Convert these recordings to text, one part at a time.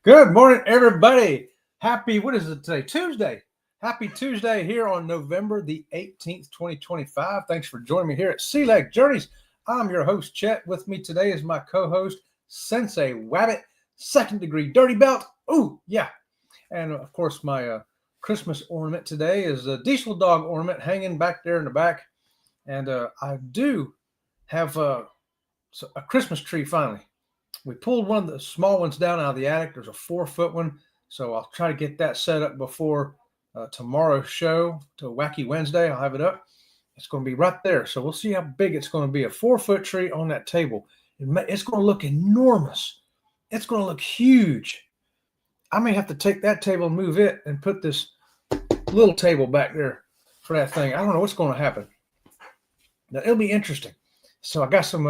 Good morning, everybody. What is it today? Tuesday. Happy Tuesday here on November the 18th, 2025. Thanks for joining me here at Sea Leg Journeys. I'm your host, Chet. With me today is my co-host, Sensei Wabbit, second degree dirty belt. Ooh, yeah. And of course, my Christmas ornament today is a diesel dog ornament hanging back there in the back. And I do have a Christmas tree finally. We pulled one of the small ones down out of the attic. There's a 4-foot one. So I'll try to get that set up before tomorrow's show to Wacky Wednesday. I'll have it up. It's going to be right there. So we'll see how big it's going to be. A 4-foot tree on that table. It's going to look enormous. It's going to look huge. I may have to take that table and move it and put this little table back there for that thing. I don't know what's going to happen. Now, it'll be interesting. So I got some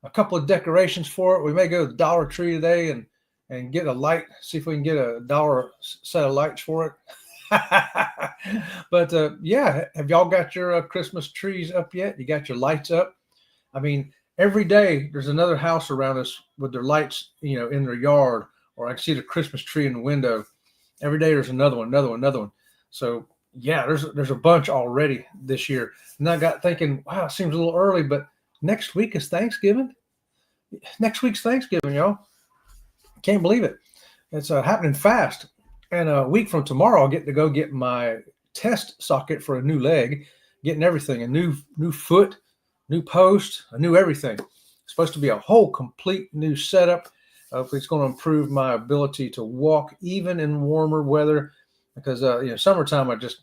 a couple of decorations for it. We may go to the Dollar Tree today and get a light, see if we can get a $1 set of lights for it. But yeah, have y'all got your Christmas trees up yet? You got your lights up? I mean, every day there's another house around us with their lights, in their yard, or I can see the Christmas tree in the window. Every day there's another one. So yeah, there's a bunch already this year. And I got thinking, wow, it seems a little early, but next week is Thanksgiving. Next week's Thanksgiving, y'all. Can't believe it. It's happening fast. And a week from tomorrow, I'll get to go get my test socket for a new leg, getting everything, a new foot, new post, a new everything. It's supposed to be a whole complete new setup. It's going to improve my ability to walk even in warmer weather because, summertime, I just,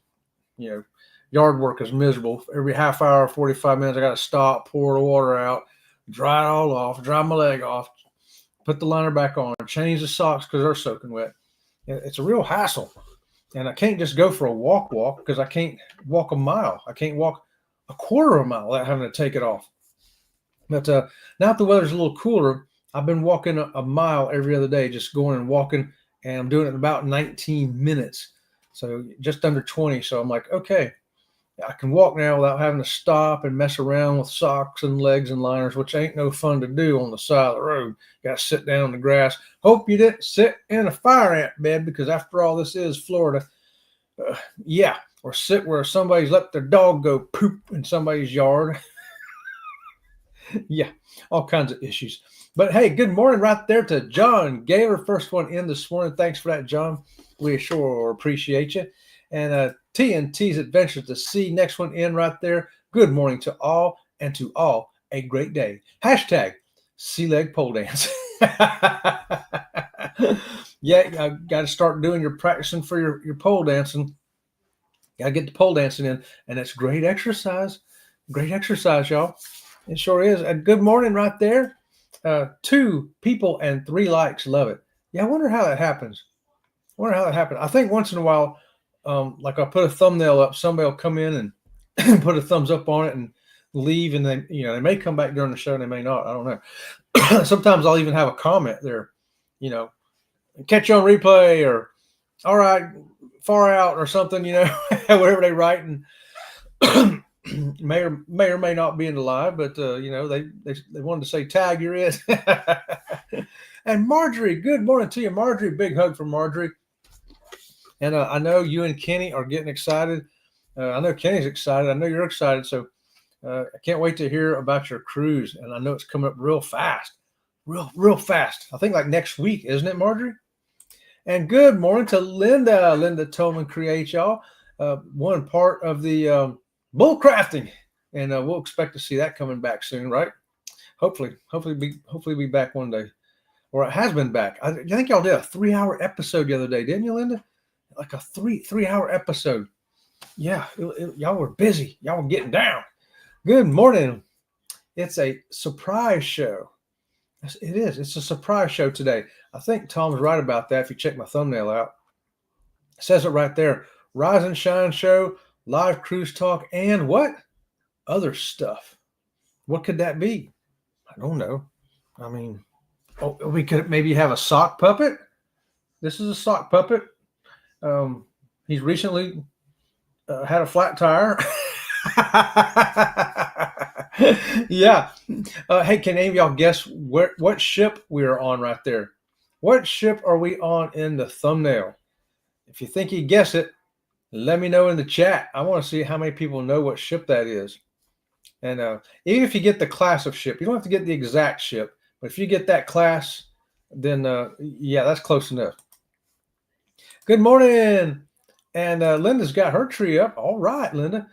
yard work is miserable. Every half hour, 45 minutes, I got to stop, pour the water out, dry it all off, dry my leg off, put the liner back on, change the socks because they're soaking wet. It's a real hassle. And I can't just go for a walk because I can't walk a mile. I can't walk a quarter of a mile without having to take it off. But now that the weather's a little cooler, I've been walking a mile every other day, just going and walking, and I'm doing it in about 19 minutes. So just under 20. So I'm like, okay, I can walk now without having to stop and mess around with socks and legs and liners, which ain't no fun to do on the side of the road. Got to sit down in the grass. Hope you didn't sit in a fire ant bed because after all, this is Florida. Yeah, or sit where somebody's let their dog go poop in somebody's yard. Yeah, all kinds of issues. But hey, good morning right there to John Gailor, first one in this morning. Thanks for that, John. We sure appreciate you. And TNT's Adventures to Sea, next one in right there. Good morning to all, and to all a great day. Hashtag Sea Leg Pole Dance. Yeah, I got to start doing your practicing for your pole dancing. Got to get the pole dancing in, and it's great exercise. Great exercise, y'all. It sure is. Good morning right there. 2 people and 3 likes. Love it. Yeah, I wonder how that happens. I think once in a while, like I'll put a thumbnail up, somebody will come in and put a thumbs up on it and leave, and then they may come back during the show and they may not. I don't know. Sometimes I'll even have a comment there, catch you on replay, or all right, far out, or something, whatever they write, and may or may not be in the live, but they wanted to say tag you're in. And Marjorie, good morning to you, Marjorie. Big hug from Marjorie. And I know you and Kenny are getting excited. I know Kenny's excited. I know you're excited. So I can't wait to hear about your cruise. And I know it's coming up real fast. Real fast. I think like next week, isn't it, Marjorie? And good morning to Linda. Linda Tolman Create, y'all. One part of the bull crafting. And we'll expect to see that coming back soon, right? Hopefully be back one day. Or it has been back. I think y'all did a 3-hour episode the other day, didn't you, Linda? Like a 3-hour episode. Yeah, y'all were busy. Y'all were getting down. Good morning. It's a surprise show. It is. It's a surprise show today. I think Tom's right about that if you check my thumbnail out. It says it right there. Rise and Shine show, live cruise talk, and what? Other stuff. What could that be? I don't know. I mean, we could maybe have a sock puppet. This is a sock puppet. He's recently had a flat tire. Yeah. Hey, can any of y'all guess what ship we are on right there? What ship are we on in the thumbnail? If you think you guess it, let me know in the chat. I want to see how many people know what ship that is. And even if you get the class of ship, you don't have to get the exact ship. But if you get that class, then yeah, that's close enough. Good morning. And Linda's got her tree up. All right, Linda.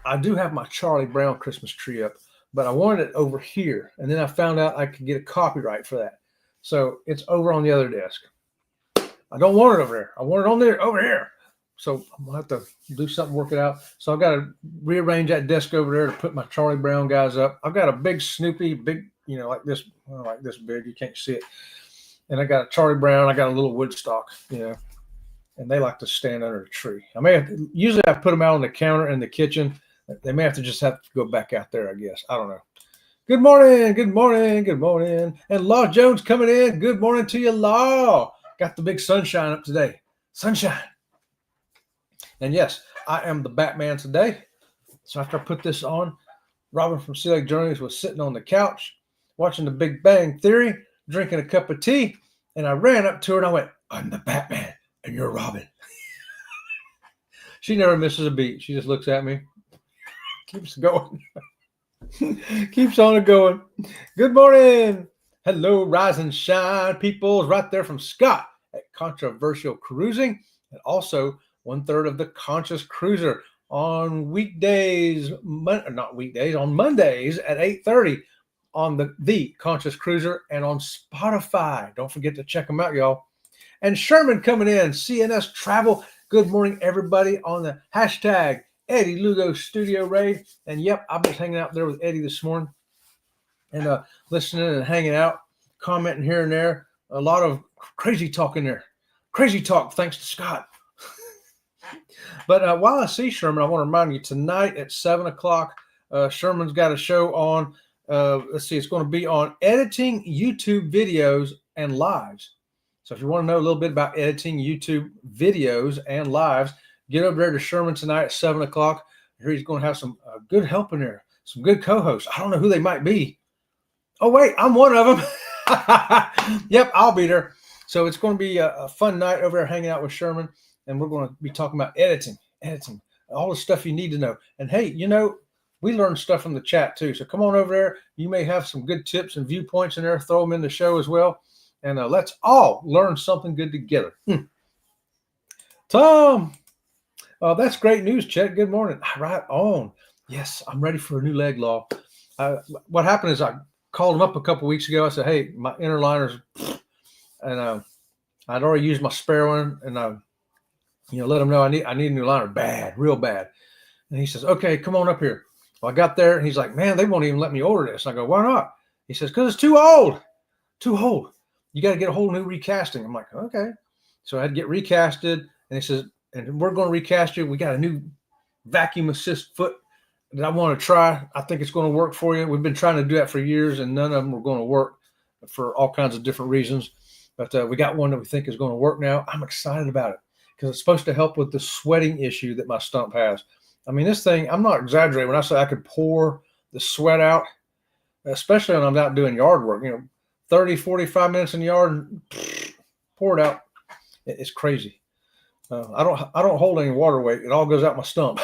I do have my Charlie Brown Christmas tree up, but I wanted it over here. And then I found out I could get a copyright for that. So it's over on the other desk. I don't want it over there. I want it on there over here. So I'm going to have to do something, work it out. So I've got to rearrange that desk over there to put my Charlie Brown guys up. I've got a big Snoopy, big, like this big. You can't see it. And I got a Charlie Brown. I got a little Woodstock, and they like to stand under a tree. Usually I put them out on the counter in the kitchen. They may have to go back out there, I guess. I don't know. Good morning. Good morning. Good morning. And Law Jones coming in. Good morning to you, Law. Got the big sunshine up today. Sunshine. And yes, I am the Batman today. So after I put this on, Robin from Sea Lake Journeys was sitting on the couch watching The Big Bang Theory, drinking a cup of tea, and I ran up to her and I went, "I'm the Batman and you're Robin." She never misses a beat. She just looks at me, keeps going, keeps on going. Good morning. Hello, Rise and Shine people. Right there from Scott at Controversial Cruising, and also 1/3 of the Conscious Cruiser on weekdays, on Mondays at 8:30 on the Conscious Cruiser and on Spotify. Don't forget to check them out, y'all. And Sherman coming in, CNS Travel. Good morning, everybody, on the hashtag Eddie Lugo Studio Raid. And yep, I was hanging out there with Eddie this morning and listening and hanging out, commenting here and there. A lot of crazy talk in there. Crazy talk, thanks to Scott. But while I see Sherman, I want to remind you, tonight at 7 o'clock, Sherman's got a show on, let's see, it's going to be on editing YouTube videos and lives. So if you want to know a little bit about editing YouTube videos and lives, get over there to Sherman tonight at 7 o'clock. Here he's going to have some good help in there, some good co-hosts. I don't know who they might be. Oh, wait, I'm one of them. Yep, I'll be there. So it's going to be a fun night over there hanging out with Sherman. And we're going to be talking about editing, all the stuff you need to know. And hey, we learn stuff from the chat too. So come on over there. You may have some good tips and viewpoints in there. Throw them in the show as well. And let's all learn something good together. Tom, that's great news, Chet. Good morning. Right on. Yes, I'm ready for a new leg, Law. What happened is I called him up a couple weeks ago. I said, hey, my inner liner's, and I'd already used my spare one, and let him know I need a new liner bad, real bad. And he says, okay, come on up here. Well, I got there and he's like, man, they won't even let me order this. And I go, why not? He says, because it's too old. You got to get a whole new recasting. I'm like, okay. So I had to get recasted. And he says, and we're going to recast you. We got a new vacuum assist foot that I want to try. I think it's going to work for you. We've been trying to do that for years and none of them were going to work for all kinds of different reasons. But we got one that we think is going to work now. I'm excited about it, because it's supposed to help with the sweating issue that my stump has. I mean, this thing, I'm not exaggerating when I say I could pour the sweat out, especially when I'm out doing yard work, 30, 45 minutes in the yard, and pour it out. It's crazy. I don't hold any water weight. It all goes out my stump.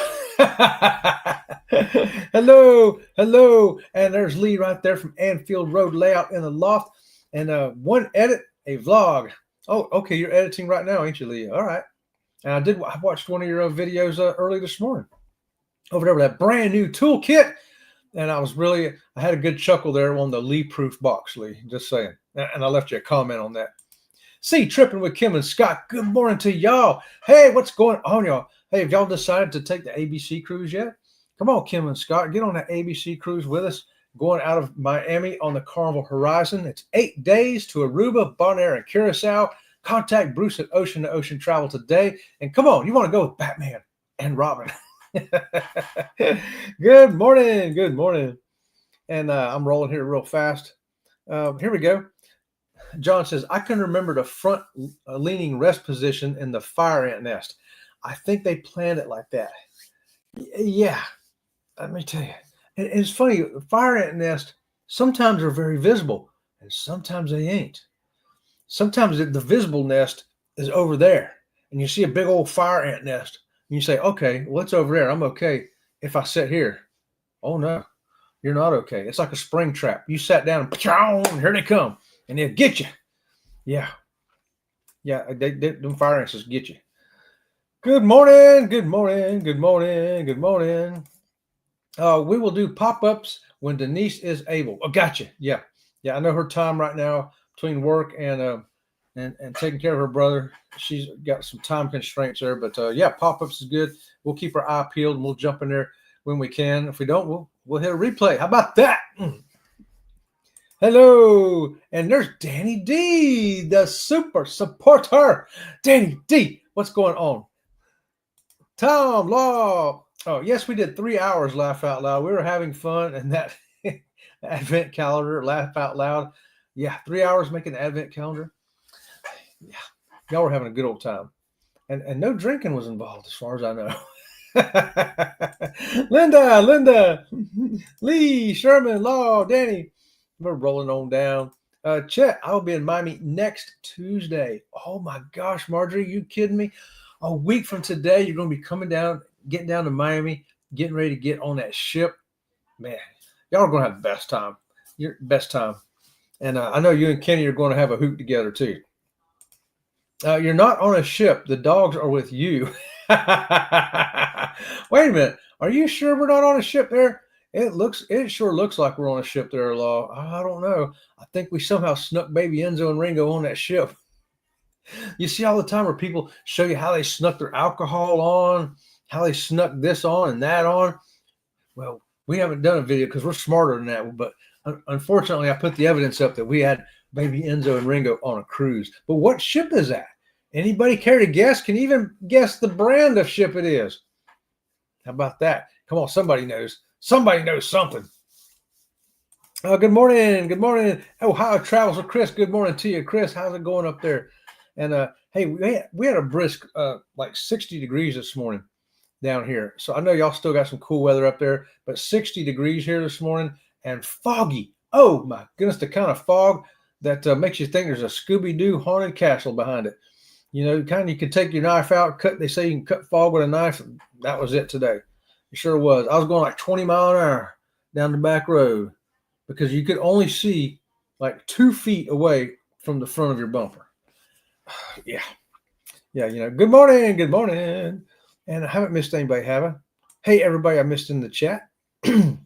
Hello. And there's Lee right there from Anfield Road Layout in the Loft. And one edit, a vlog. Oh, okay. You're editing right now, ain't you, Lee? All right. And I watched one of your videos early this morning over there with that brand new toolkit. And I had a good chuckle there on the Lee-proof box, Lee, just saying. And I left you a comment on that. See, Tripping with Kim and Scott. Good morning to y'all. Hey, what's going on, y'all? Hey, have y'all decided to take the ABC cruise yet? Come on, Kim and Scott, get on that ABC cruise with us. Going out of Miami on the Carnival Horizon. It's 8 days to Aruba, Bonaire, and Curacao. Contact Bruce at Ocean to Ocean Travel today. And come on, you want to go with Batman and Robin. Good morning. And I'm rolling here real fast. Here we go. John says, I can remember the front leaning rest position in the fire ant nest. I think they planned it like that. Yeah, let me tell you. And it's funny, fire ant nest, sometimes are very visible and sometimes they ain't. sometimes the visible nest is over there, and you see a big old fire ant nest, and you say, okay, what's over there? I'm okay if I sit here. Oh no, you're not okay. It's like a spring trap. You sat down and here they come, and they'll get you. Yeah. Them fire ants just get you. Good morning, good morning, good morning, good morning. We will do pop-ups when Denise is able. Oh, gotcha. Yeah. I know her time right now between work and taking care of her brother. She's got some time constraints there, but pop-ups is good. We'll keep our eye peeled and we'll jump in there when we can. If we don't, we'll hit a replay. How about that? Hello, and there's Danny D, the super supporter. Danny D, what's going on? Tom Law. Oh, yes, we did 3 hours Laugh Out Loud. We were having fun, and that advent calendar, Laugh Out Loud. Yeah, 3 hours making the advent calendar. Yeah, y'all were having a good old time. And no drinking was involved as far as I know. Linda, Lee, Sherman, Law, Danny. We're rolling on down. Chet, I'll be in Miami next Tuesday. Oh my gosh, Marjorie, you kidding me? A week from today, you're going to be getting down to Miami, getting ready to get on that ship. Man, y'all are going to have the best time. Your best time. And I know you and Kenny are going to have a hoot together too. You're not on a ship. The dogs are with you. Wait a minute. Are you sure we're not on a ship there? It sure looks like we're on a ship there, Law. I don't know. I think we somehow snuck baby Enzo and Ringo on that ship. You see all the time where people show you how they snuck their alcohol on, how they snuck this on and that on. Well, we haven't done a video because we're smarter than that. But unfortunately, I put the evidence up that we had baby Enzo and Ringo on a cruise. But what ship is that? Anybody care to guess? Can you even guess the brand of ship it is? How about that? Come on, somebody knows. Somebody knows something. Good morning. Good morning. Ohio Travels with Chris. Good morning to you, Chris. How's it going up there? And hey, we had a brisk like 60 degrees this morning down here. So I know y'all still got some cool weather up there, but 60 degrees here this morning and foggy. Oh my goodness, the kind of fog that makes you think there's a Scooby-Doo haunted castle behind it. You know, you could take your knife out, they say you can cut fog with a knife. That was it today. It sure was. I was going like 20 miles an hour down the back road because you could only see like 2 feet away from the front of your bumper. Yeah. You know, good morning. And I haven't missed anybody, have I? Hey, everybody I missed in the chat. Hey,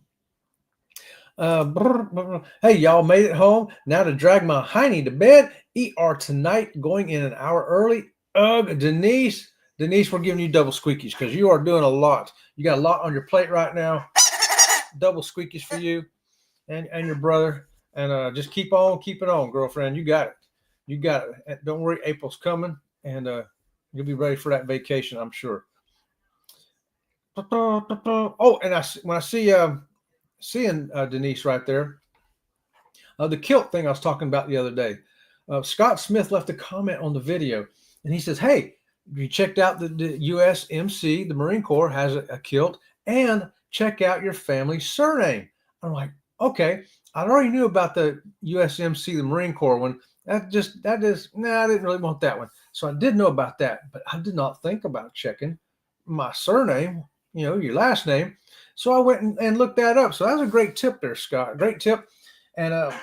y'all made it home. Now to drag my hiney to bed. ER tonight, going in an hour early. Ugh, Denise, we're giving you double squeakies because you are doing a lot. You got a lot on your plate right now. Double squeakies for you and your brother. And just keep on keeping on, girlfriend. You got it. Don't worry, April's coming, and you'll be ready for that vacation, I'm sure. Oh, and when I see seeing Denise right there, the kilt thing I was talking about the other day. Scott Smith left a comment on the video, and he says, "Hey, you checked out the USMC, the Marine Corps has a kilt, and check out your family's surname." I'm like, okay, I already knew about the USMC, the Marine Corps one. I didn't really want that one. So I did know about that, but I did not think about checking my surname, your last name. So I went and looked that up. So that was a great tip there, Scott. Great tip. And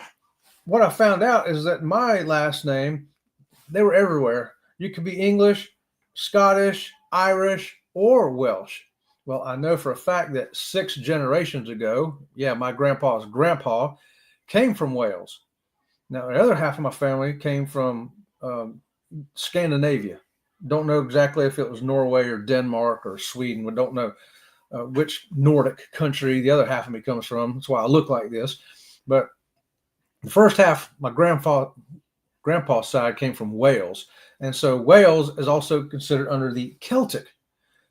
what I found out is that my last name, they were everywhere. You could be English, Scottish, Irish, or Welsh. Well, I know for a fact that 6 generations ago, my grandpa's grandpa came from Wales. Now, the other half of my family came from Scandinavia. Don't know exactly if it was Norway or Denmark or Sweden. We don't know which Nordic country the other half of me comes from. That's why I look like this. But the first half, my grandpa's side came from Wales. And so Wales is also considered under the Celtic.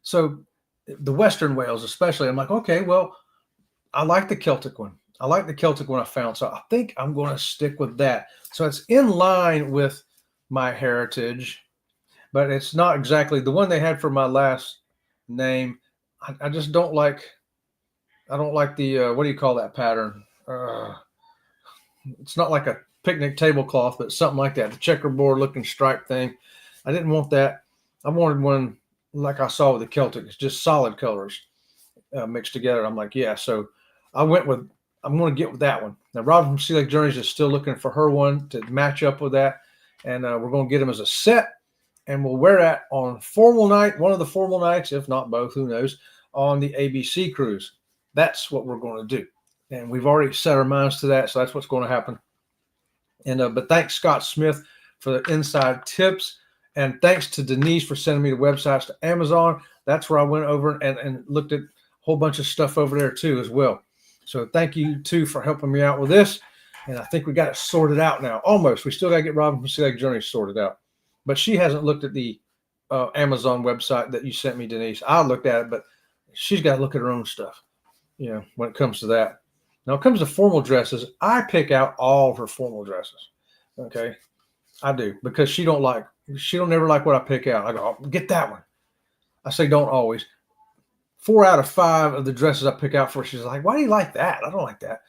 So the Western Wales especially, I'm like, okay, well, I like the Celtic one. I found. So I think I'm going to stick with that. So it's in line with my heritage, but it's not exactly the one they had for my last name. I just don't like, I don't like the, what do you call that pattern? It's not like a picnic tablecloth, but something like that, the checkerboard looking stripe thing. I didn't want that. I wanted one like I saw with the Celtic. It's just solid colors mixed together. I'm like, yeah. So I'm going to get with that one. Now, Robin from Sea Lake Journeys is still looking for her one to match up with that. And we're going to get them as a set. And we'll wear that on formal night, one of the formal nights, if not both, who knows, on the ABC cruise. That's what we're going to do. And we've already set our minds to that. So that's what's going to happen. And but thanks, Scott Smith, for the inside tips. And thanks to Denise for sending me the websites to Amazon. That's where I went over and looked at a whole bunch of stuff over there too as well. So thank you too for helping me out with this. And I think we got it sorted out now. Almost. We still got to get Robin from Sea Lake Journeys sorted out. But she hasn't looked at the Amazon website that you sent me, Denise. I looked at it, but she's got to look at her own stuff, you know, when it comes to that. Now, when it comes to formal dresses, I pick out all of her formal dresses. Okay. I do, because she don't never like what I pick out. I go, oh, get that one. I say, don't always. 4 out of 5 of the dresses I pick out for her, she's like, why do you like that? I don't like that.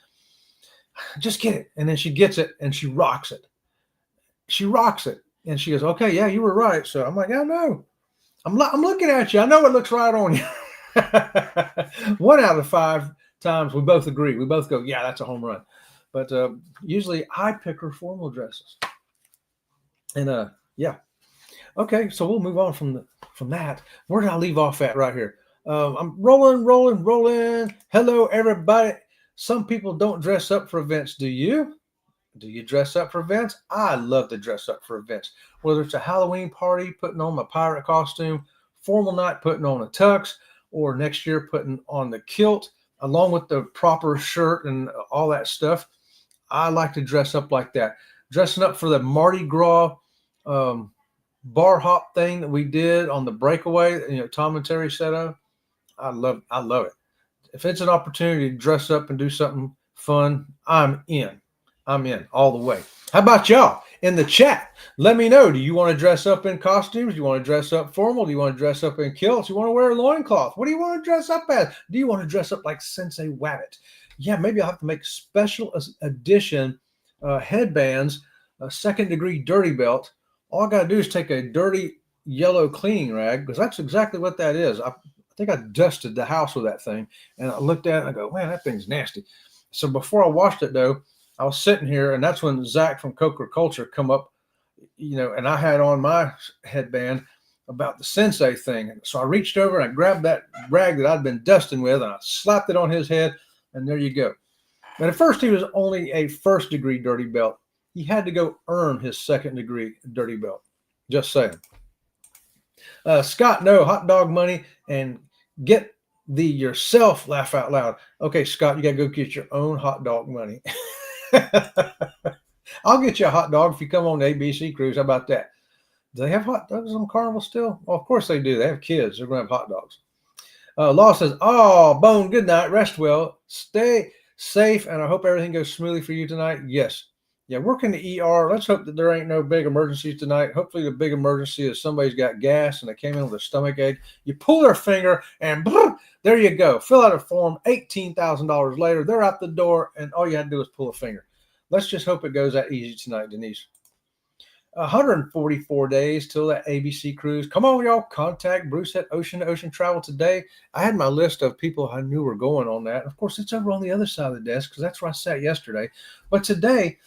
Just get it. And then she gets it and she rocks it. She rocks it. And she goes, okay, yeah, you were right. So I'm like, yeah, no, I'm looking at you. I know it looks right on you. 1 out of 5 times we both agree. We both go, yeah, that's a home run. But usually I pick her formal dresses. And yeah. Okay, so we'll move on from that. Where did I leave off at right here? I'm rolling. Hello, everybody. Some people don't dress up for events. Do you? Do you dress up for events? I love to dress up for events. Whether it's a Halloween party, putting on my pirate costume, formal night, putting on a tux, or next year putting on the kilt, along with the proper shirt and all that stuff. I like to dress up like that. Dressing up for the Mardi Gras bar hop thing that we did on the breakaway, you know, Tom and Terry set up. I love it. If it's an opportunity to dress up and do something fun, I'm in all the way. How about y'all in the chat? Let me know. Do you want to dress up in costumes? Do you want to dress up formal? Do you want to dress up in kilts? Do you want to wear a loincloth? What do you want to dress up as? Do you want to dress up like Sensei Wabbit? Yeah, maybe I'll have to make special edition headbands, a 2nd degree dirty belt. All I got to do is take a dirty yellow cleaning rag, because that's exactly what that is. I think I dusted the house with that thing, and I looked at it and I go, man, that thing's nasty. So before I washed it, though, I was sitting here, and that's when Zach from Coker Culture come up, you know, and I had on my headband about the Sensei thing. So I reached over and I grabbed that rag that I'd been dusting with, and I slapped it on his head, and there you go. But at first, he was only a 1st degree dirty belt. He had to go earn his 2nd degree dirty belt. Just saying. Scott, no, hot dog money and get the yourself laugh out loud. Okay, Scott, you got to go get your own hot dog money. I'll get you a hot dog if you come on the ABC cruise. How about that? Do they have hot dogs on Carnival still? Well, of course they do. They have kids. They're going to have hot dogs. Law says, oh, Bone, good night. Rest well. Stay safe, and I hope everything goes smoothly for you tonight. Yes. Yeah, working the ER. Let's hope that there ain't no big emergencies tonight. Hopefully the big emergency is somebody's got gas and they came in with a stomach ache. You pull their finger and there you go. Fill out a form. $18,000 later, they're out the door, and all you had to do is pull a finger. Let's just hope it goes that easy tonight, Denise. 144 days till that ABC cruise. Come on, y'all. Contact Bruce at Ocean to Ocean Travel today. I had my list of people I knew were going on that. Of course, it's over on the other side of the desk because that's where I sat yesterday. But today,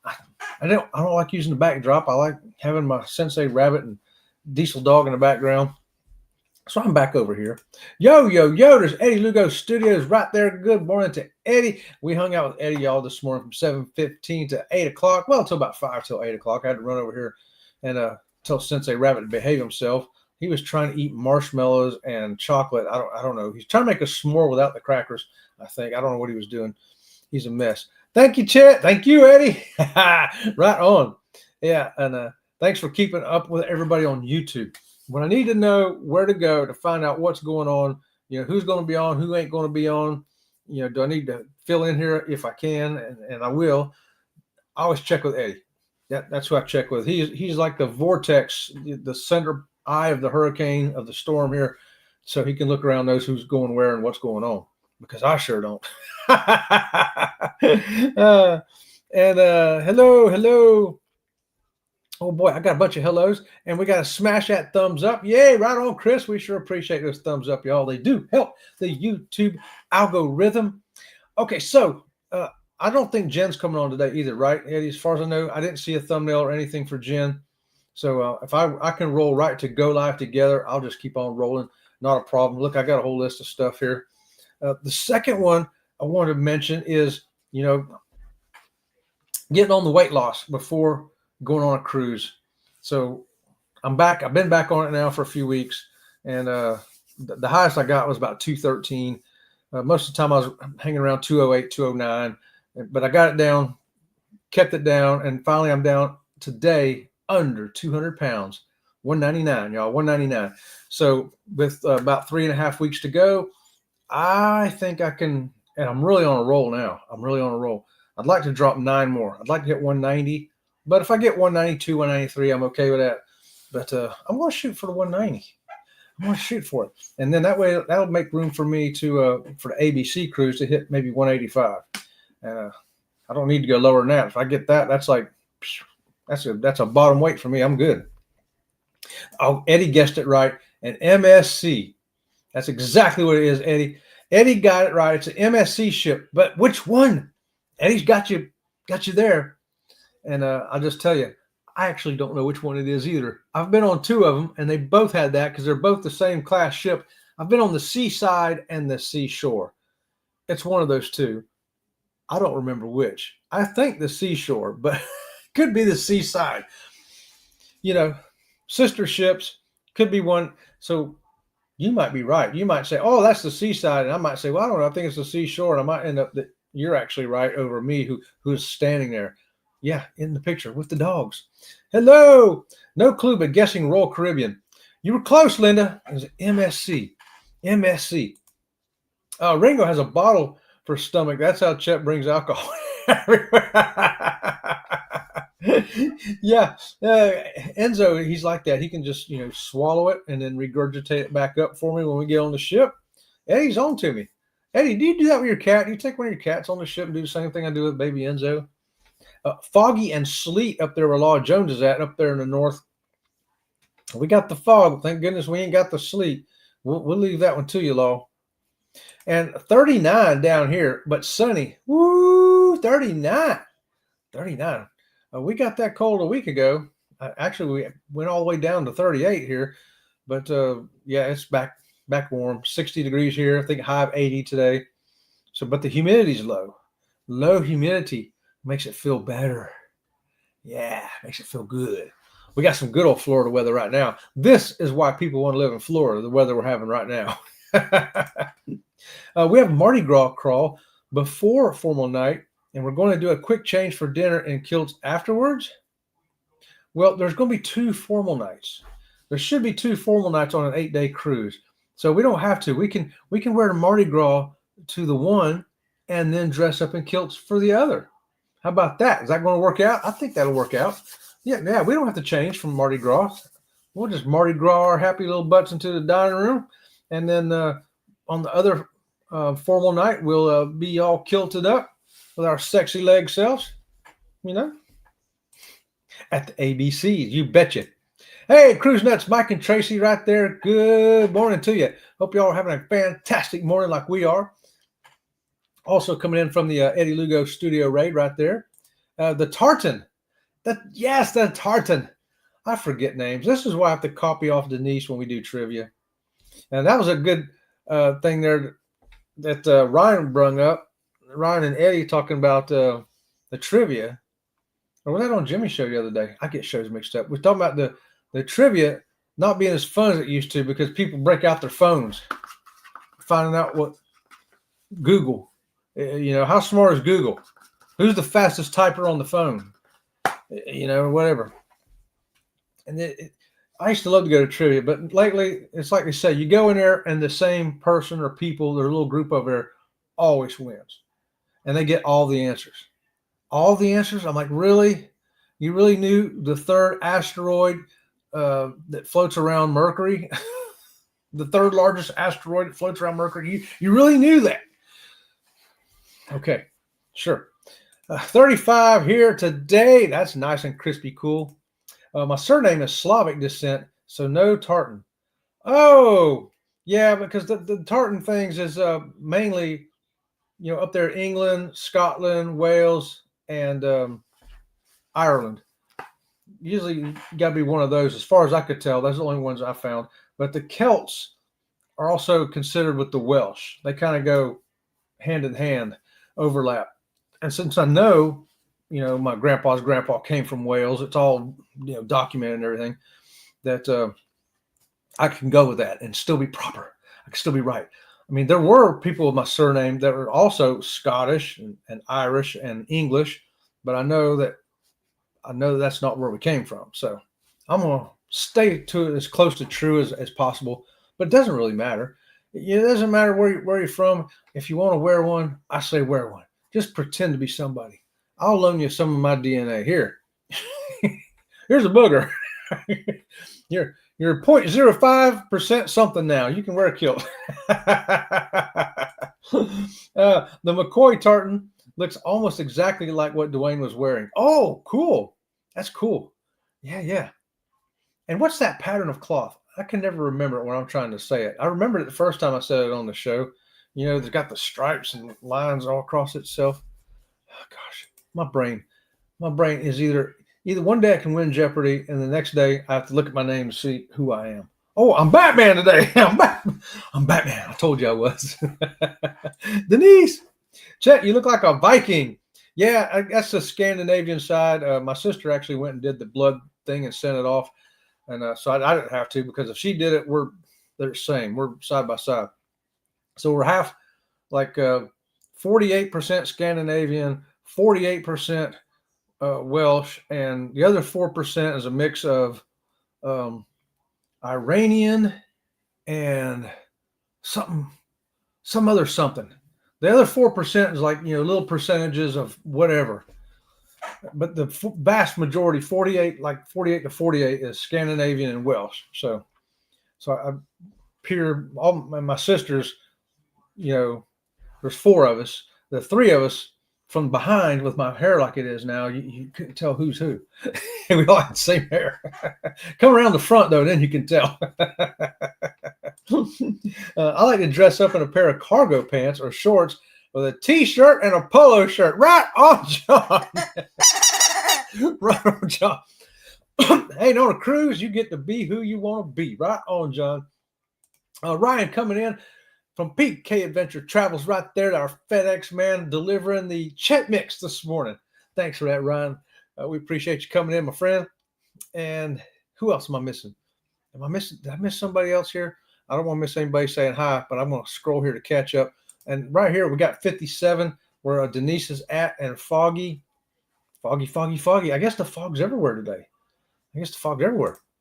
I don't like using the backdrop. I like having my Sensei Rabbit and Diesel Dog in the background. So I'm back over here. Yo, there's Eddie Lugo Studios right there. Good morning to Eddie. We hung out with Eddie, y'all, this morning from 7:15 to 8 o'clock. Well, until about 5 till 8 o'clock. I had to run over here and tell Sensei Rabbit to behave himself. He was trying to eat marshmallows and chocolate. I don't know. He's trying to make a s'more without the crackers, I think. I don't know what he was doing. He's a mess. Thank you, Chet. Thank you, Eddie. Right on. Yeah, and thanks for keeping up with everybody on YouTube. When I need to know where to go to find out what's going on, you know, who's going to be on, who ain't going to be on, you know, do I need to fill in here if I can, and I will. I always check with Eddie. That's who I check with. He's like the vortex, the center eye of the hurricane, of the storm here, so he can look around, knows who's going where and what's going on, because I sure don't. And hello. Oh boy, I got a bunch of hellos, and we got to smash that thumbs up. Yay, right on, Chris. We sure appreciate those thumbs up, y'all. They do help the YouTube algorithm. Okay, so I don't think Jen's coming on today either, right, Eddie? As far as I know, I didn't see a thumbnail or anything for Jen. So if I can roll right to go live together, I'll just keep on rolling. Not a problem. Look, I got a whole list of stuff here. The second one I wanted to mention is, getting on the weight loss before going on a cruise. So I'm back. I've been back on it now for a few weeks, and the highest I got was about 213. Most of the time I was hanging around 208, 209, but I got it down, kept it down, and finally I'm down today under 200 pounds, 199, y'all, 199. So with about 3.5 weeks to go, I think I can, and I'm really on a roll now. I'm really on a roll. I'd like to drop 9 more. I'd like to hit 190, but if I get 192, 193, I'm okay with that. But I'm going to shoot for the 190. I'm going to shoot for it. And then that way, that'll make room for me to, for the ABC cruise to hit maybe 185. And I don't need to go lower than that. If I get that, that's like, that's a bottom weight for me. I'm good. Oh, Eddie guessed it right. An MSC. That's exactly what it is, Eddie. Eddie got it right. It's an MSC ship. But which one? Eddie's got you there. And I'll just tell you, I actually don't know which one it is either. I've been on 2 of them, and they both had that because they're both the same class ship. I've been on the seaside and the seashore. It's one of those 2. I don't remember which. I think the seashore, but could be the seaside. Sister ships could be one. So you might be right. You might say, oh, that's the seaside. And I might say, well, I don't know. I think it's the seashore. And I might end up that you're actually right over me who's standing there. Yeah, in the picture with the dogs. Hello. No clue, but guessing Royal Caribbean. You were close, Linda. It was MSC. MSC. Ringo has a bottle for stomach. That's how Chet brings alcohol everywhere. Yeah. Enzo, he's like that. He can just, swallow it and then regurgitate it back up for me when we get on the ship. Eddie's on to me. Eddie, do you do that with your cat? Do you take one of your cats on the ship and do the same thing I do with baby Enzo? Foggy and sleet up there where Law Jones is at, up there in the north. We got the fog. Thank goodness we ain't got the sleet. We'll leave that one to you, Law. And 39 down here, but sunny. Woo, 39. 39. We got that cold a week ago. Actually, we went all the way down to 38 here. But, yeah, it's back warm. 60 degrees here. I think high of 80 today. So, but the humidity's low. Low humidity makes it feel better. Yeah, makes it feel good. We got some good old Florida weather right now. This is why people want to live in Florida, the weather we're having right now. We have Mardi Gras crawl before formal night, and we're going to do a quick change for dinner and kilts afterwards. Well, there's going to be 2 formal nights. There should be 2 formal nights on an 8-day cruise. So we don't have to. We can wear the Mardi Gras to the one and then dress up in kilts for the other. How about that? Is that going to work out? I think that'll work out. Yeah, we don't have to change from Mardi Gras. We'll just Mardi Gras our happy little butts into the dining room. And then on the other formal night, we'll be all kilted up with our sexy leg selves, at the ABCs. You betcha. Hey, Cruise Nuts, Mike and Tracy right there. Good morning to you. Hope you all are having a fantastic morning like we are. Also coming in from the Eddie Lugo studio raid right there. The Tartan. The Tartan. I forget names. This is why I have to copy off Denise when we do trivia. And that was a good thing there that Ryan brung up. Ryan and Eddie talking about the trivia. Or was that on Jimmy's show the other day? I get shows mixed up. We're talking about the trivia not being as fun as it used to because people break out their phones, finding out what Google. How smart is Google? Who's the fastest typer on the phone? Whatever. And I used to love to go to trivia, but lately it's like they say, you go in there and the same person or people, their little group over there, always wins. And they get all the answers. All the answers? I'm like, really? You really knew the 3rd asteroid that floats around Mercury? The 3rd largest asteroid that floats around Mercury? You really knew that? Okay, sure. 35 here today. That's nice and crispy cool. My surname is Slavic descent, so no tartan. Oh, yeah, because the tartan things is mainly, up there, England, Scotland, Wales, and Ireland. Usually you got to be one of those. As far as I could tell, those are the only ones I found. But the Celts are also considered with the Welsh. They kind of go hand in hand, overlap. And since I know, my grandpa's grandpa came from Wales, it's all, documented and everything, that I can go with that and still be proper. I can still be right. I mean, there were people with my surname that were also Scottish and Irish and English, but I know that's not where we came from. So I'm going to stay to it as close to true as possible, but it doesn't really matter. It doesn't matter where you're from. If you want to wear one, I say wear one. Just pretend to be somebody. I'll loan you some of my DNA. Here. Here's a booger. You're 0.05% something now. You can wear a kilt. The McCoy tartan looks almost exactly like what Dwayne was wearing. Oh, cool. That's cool. Yeah. And what's that pattern of cloth? I can never remember it when I'm trying to say it. I remember it the first time I said it on the show. It's got the stripes and lines all across itself. Oh, gosh, my brain is either one day I can win Jeopardy, and the next day I have to look at my name to see who I am. Oh, I'm Batman today. I'm Batman. I told you I was. Denise, Chet, you look like a Viking. Yeah, that's the Scandinavian side. My sister actually went and did the blood thing and sent it off. And so I didn't have to, because if she did it, they're the same. We're side by side. So we're half, like 48% Scandinavian, 48% Welsh, and the other 4% is a mix of Iranian and some other something. The other 4% is like, little percentages of whatever. But the vast majority, 48 to 48, is Scandinavian and Welsh. So I peer all my sisters, there's 4 of us. The 3 of us from behind, with my hair like it is now, you couldn't tell who's who. We all had the same hair. Come around the front, though, then you can tell. I like to dress up in a pair of cargo pants or shorts with a T-shirt and a polo shirt. Right on, John. Right on, John. Hey, on a cruise, you get to be who you want to be. Right on, John. Ryan coming in from PK Adventure Travels, right there, our FedEx man delivering the Chet Mix this morning. Thanks for that, Ryan. We appreciate you coming in, my friend. And who else am I missing? Did I miss somebody else here? I don't want to miss anybody saying hi, but I'm going to scroll here to catch up. And right here, we got 57, where Denise is at, and foggy. I guess the fog's everywhere today.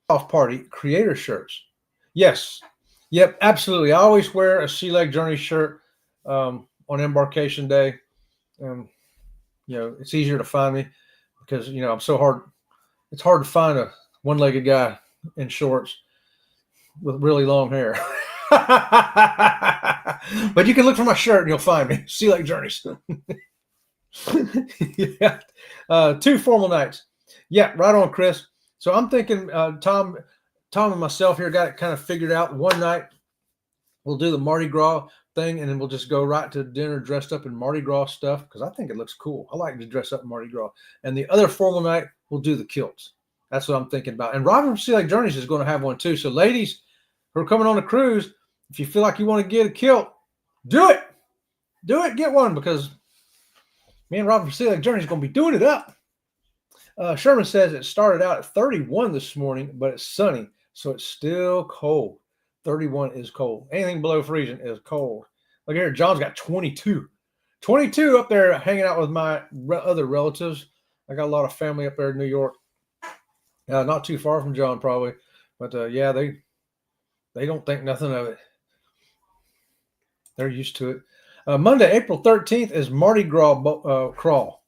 Off party creator shirts. Yes. Yep, absolutely. I always wear a Sea Leg Journey shirt on embarkation day. It's easier to find me because, I'm so hard. It's hard to find a one-legged guy in shorts with really long hair. But you can look for my shirt and you'll find me. Sea Leg Journeys. Yeah. 2 formal nights. Yeah, right on, Chris. So I'm thinking Tom and myself here got it kind of figured out. One night we'll do the Mardi Gras thing, and then we'll just go right to dinner dressed up in Mardi Gras stuff, because I think it looks cool. I like to dress up in Mardi Gras. And the other formal night, we'll do the kilts. That's what I'm thinking about. And Robin from Sea Lake Journeys is going to have one too. So ladies who are coming on a cruise, if you feel like you want to get a kilt, do it. Get one, because me and Robin from Sea Lake Journeys is going to be doing it up. Sherman says it started out at 31 this morning, but it's sunny, so it's still cold. 31 is cold. Anything below freezing is cold. Look here, John's got 22. 22 up there hanging out with my other relatives. I got a lot of family up there in New York. Not too far from John, probably. But, yeah, they don't think nothing of it. They're used to it. Monday, April 13th is Mardi Gras crawl.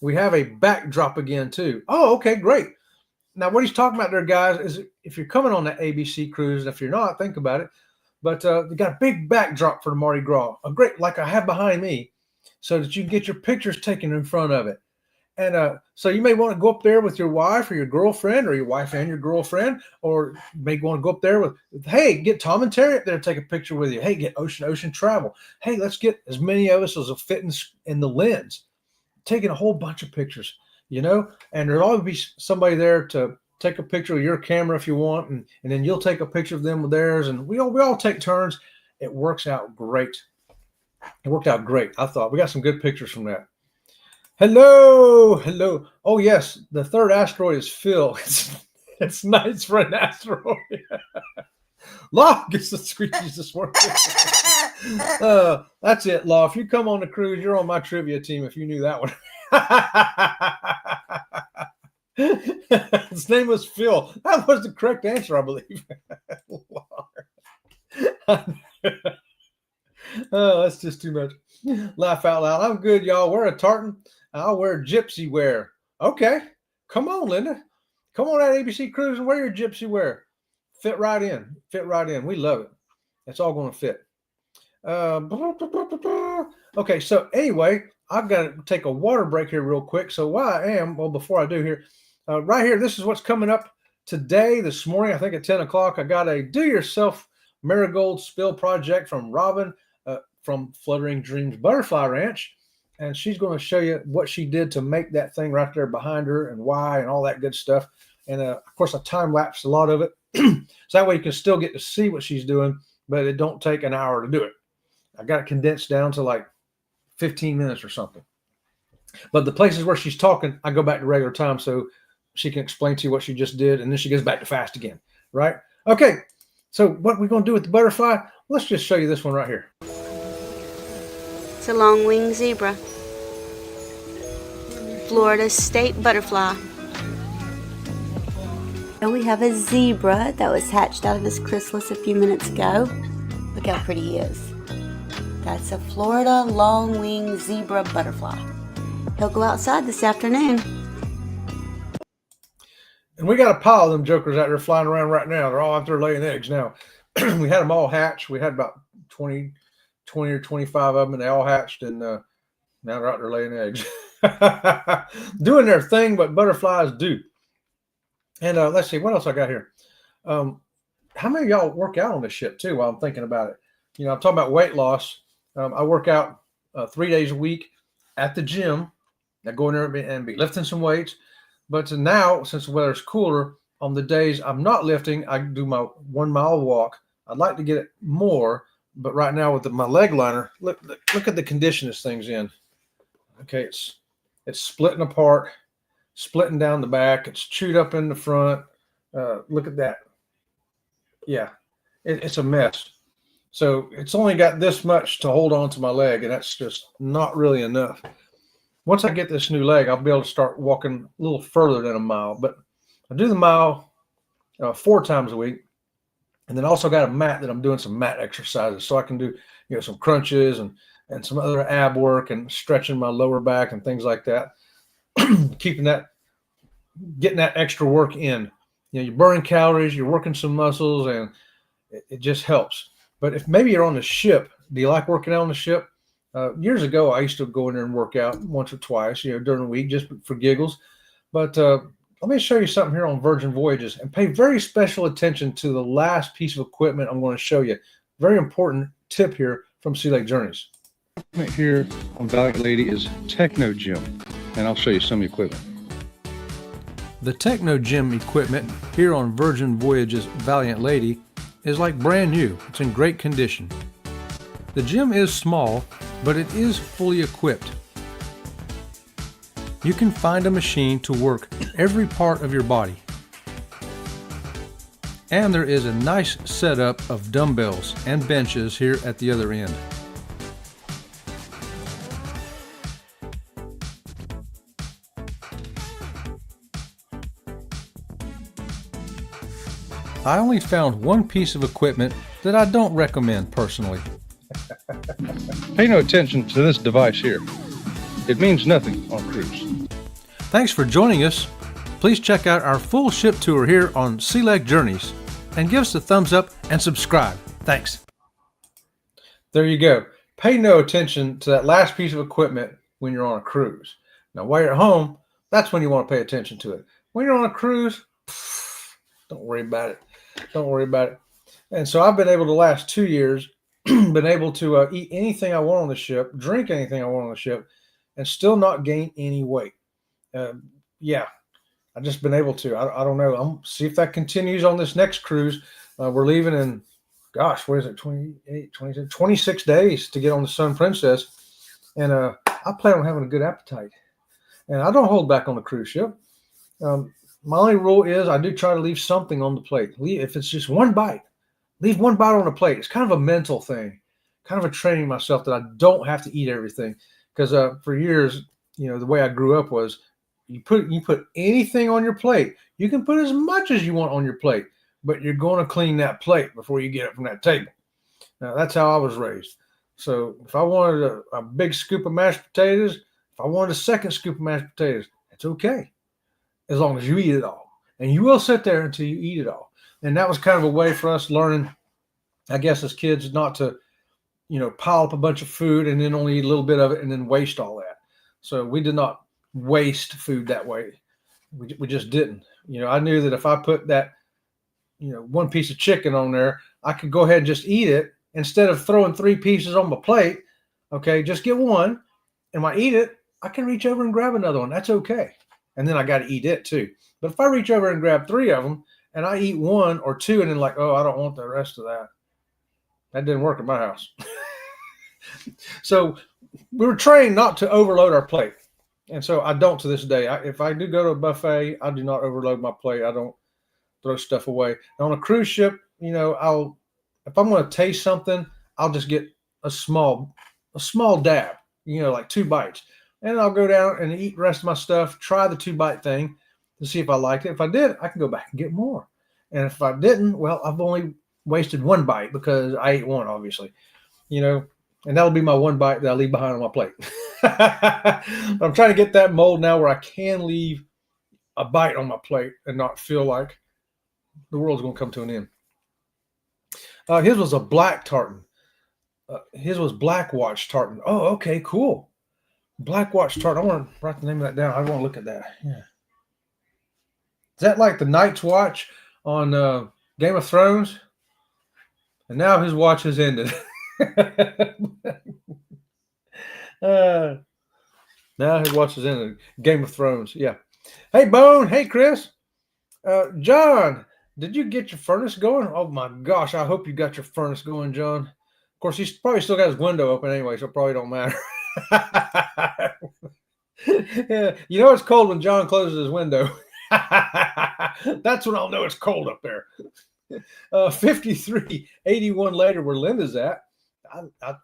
We have a backdrop again, too. Oh, okay, great. Now, what he's talking about there, guys, is if you're coming on that ABC cruise, and if you're not, think about it. But they got a big backdrop for the Mardi Gras. A great, like I have behind me. so that you can get your pictures taken in front of it. And so you may want to go up there with your wife or your girlfriend, or your wife and your girlfriend, or you may want to go up there with, hey, get Tom and Terry up there to take a picture with you. Hey, get Ocean Travel. Hey, let's get as many of us as will fit in the lens. Taking a whole bunch of pictures, and there'll always be somebody there to take a picture with your camera if you want, and then you'll take a picture of them with theirs, and we all take turns. It works out great. It worked out great. I thought we got some good pictures from that. Hello. Oh yes, the third asteroid is Phil. It's nice for an asteroid. Law gets the squeakies this morning. That's it, Law. If you come on the cruise, you're on my trivia team. If you knew that one. His name was Phil. That was the correct answer, I believe. Oh, that's just too much. Laugh out loud. I'm good, y'all. Wear a tartan. I'll wear gypsy wear. Okay. Come on, Linda. Come on out ABC Cruise and wear your gypsy wear. Fit right in. We love it. It's all going to fit. Okay, so anyway, I've got to take a water break here real quick. So before I do here, right here, this is what's coming up today, this morning, I think at 10 o'clock. I got a do-yourself marigold spill project from Robin from Fluttering Dreams Butterfly Ranch. And she's going to show you what she did to make that thing right there behind her and why and all that good stuff. And of course, I time-lapsed a lot of it. So that way you can still get to see what she's doing, but it don't take an hour to do it. I got it condensed down to like 15 minutes or something. But the places where she's talking, I go back to regular time so she can explain to you what she just did, and then she goes back to fast again, right? Okay, so what we're going to do with the butterfly, let's just show you this one right here. It's a long-winged zebra. Florida's state butterfly. And we have a zebra that was hatched out of his chrysalis a few minutes ago. Look how pretty he is. That's a Florida long-winged zebra butterfly. He'll go outside this afternoon. And we got a pile of them jokers out there flying around right now. They're all out there laying eggs now. We had them all hatched. We had about 20 or 25 of them, and they all hatched, and now they're out there laying eggs. Doing their thing, but butterflies do. And let's see, what else I got here? How many of y'all work out on this ship too while I'm thinking about it? I'm talking about weight loss. I work out 3 days a week at the gym. I go in there and be lifting some weights. But now, since the weather's cooler, on the days I'm not lifting, I do my 1 mile walk. I'd like to get it more, but right now with my leg liner, look at the condition this thing's in. Okay, it's splitting apart, splitting down the back. It's chewed up in the front. Look at that. Yeah, it's a mess. So it's only got this much to hold on to my leg, and that's just not really enough. Once I get this new leg, I'll be able to start walking a little further than a mile. But I do the mile 4 times a week. And then also got a mat that I'm doing some mat exercises. So I can do some crunches and some other ab work and stretching my lower back and things like that. Getting that extra work in. You're burning calories, you're working some muscles, and it just helps. But if maybe you're on the ship, do you like working out on the ship? Years ago, I used to go in there and work out once or twice, during the week, just for giggles. But let me show you something here on Virgin Voyages, and pay very special attention to the last piece of equipment I'm going to show you. Very important tip here from Sea Lake Journeys. Here on Valiant Lady is Techno Gym, and I'll show you some equipment. The Techno Gym equipment here on Virgin Voyages Valiant Lady is like brand new. It's in great condition. The gym is small, but it is fully equipped. You can find a machine to work every part of your body. And there is a nice setup of dumbbells and benches here at the other end. I only found one piece of equipment that I don't recommend personally. Pay no attention to this device here. It means nothing on cruise. Thanks for joining us. Please check out our full ship tour here on Sea Lake Journeys and give us a thumbs up and subscribe. Thanks. There you go. pay no attention to that last piece of equipment when you're on a cruise. Now, while you're at home, that's when you want to pay attention to it. When you're on a cruise, don't worry about it. Don't worry about it. And so I've been able to last 2 years, been able to eat anything I want on the ship, drink anything I want on the ship, and still not gain any weight. Yeah, I've just been able to. I don't know. I'm see if that continues on this next cruise. We're leaving in, gosh, what is it, 28, 27, 26 days to get on the Sun Princess. And I plan on having a good appetite. And I don't hold back on the cruise ship. My only rule is I do try to leave something on the plate. If it's just one bite, leave one bite on the plate. It's kind of a mental thing, kind of a training myself that I don't have to eat everything. Because for years, the way I grew up was you put anything on your plate. You can put as much as you want on your plate, but you're going to clean that plate before you get it from that table. Now, that's how I was raised. So if I wanted a big scoop of mashed potatoes, if I wanted a second scoop of mashed potatoes, it's okay, as long as you eat it all. And you will sit there until you eat it all. And that was kind of a way for us learning, I guess, as kids, not to, pile up a bunch of food and then only eat a little bit of it and then waste all that. So we did not waste food that way. We just didn't. I knew that if I put that, one piece of chicken on there, I could go ahead and just eat it instead of throwing 3 pieces on my plate. Okay, just get one. And when I eat it, I can reach over and grab another one. That's okay. And then I got to eat it too. But if I reach over and grab 3 of them and I eat 1 or 2 and then I don't want the rest of that. That didn't work at my house. So we were trained not to overload our plate. And so I don't to this day. If I do go to a buffet, I do not overload my plate. I don't throw stuff away. And on a cruise ship, if I'm going to taste something, I'll just get a small dab, like 2 bites. And I'll go down and eat the rest of my stuff, try the 2-bite thing to see if I liked it. If I did, I can go back and get more. And if I didn't, well, I've only wasted 1 bite because I ate 1, obviously, and that'll be my 1 bite that I leave behind on my plate. I'm trying to get that mold now where I can leave a bite on my plate and not feel like the world's going to come to an end. His was a black tartan. His was Black Watch tartan. Oh, okay, cool. Black Watch tartan. I want to write the name of that down. I want to look at that. Yeah. Is that like the Night's Watch on Game of Thrones? And now his watch has ended. Now his watch is ended. Game of Thrones. Yeah. Hey, Bone. Hey, Chris. John, did you get your furnace going? Oh, my gosh. I hope you got your furnace going, John. Of course, he's probably still got his window open anyway, so it probably don't matter. Yeah, it's cold when John closes his window. That's when I'll know it's cold up there. 5381 later where Linda's at.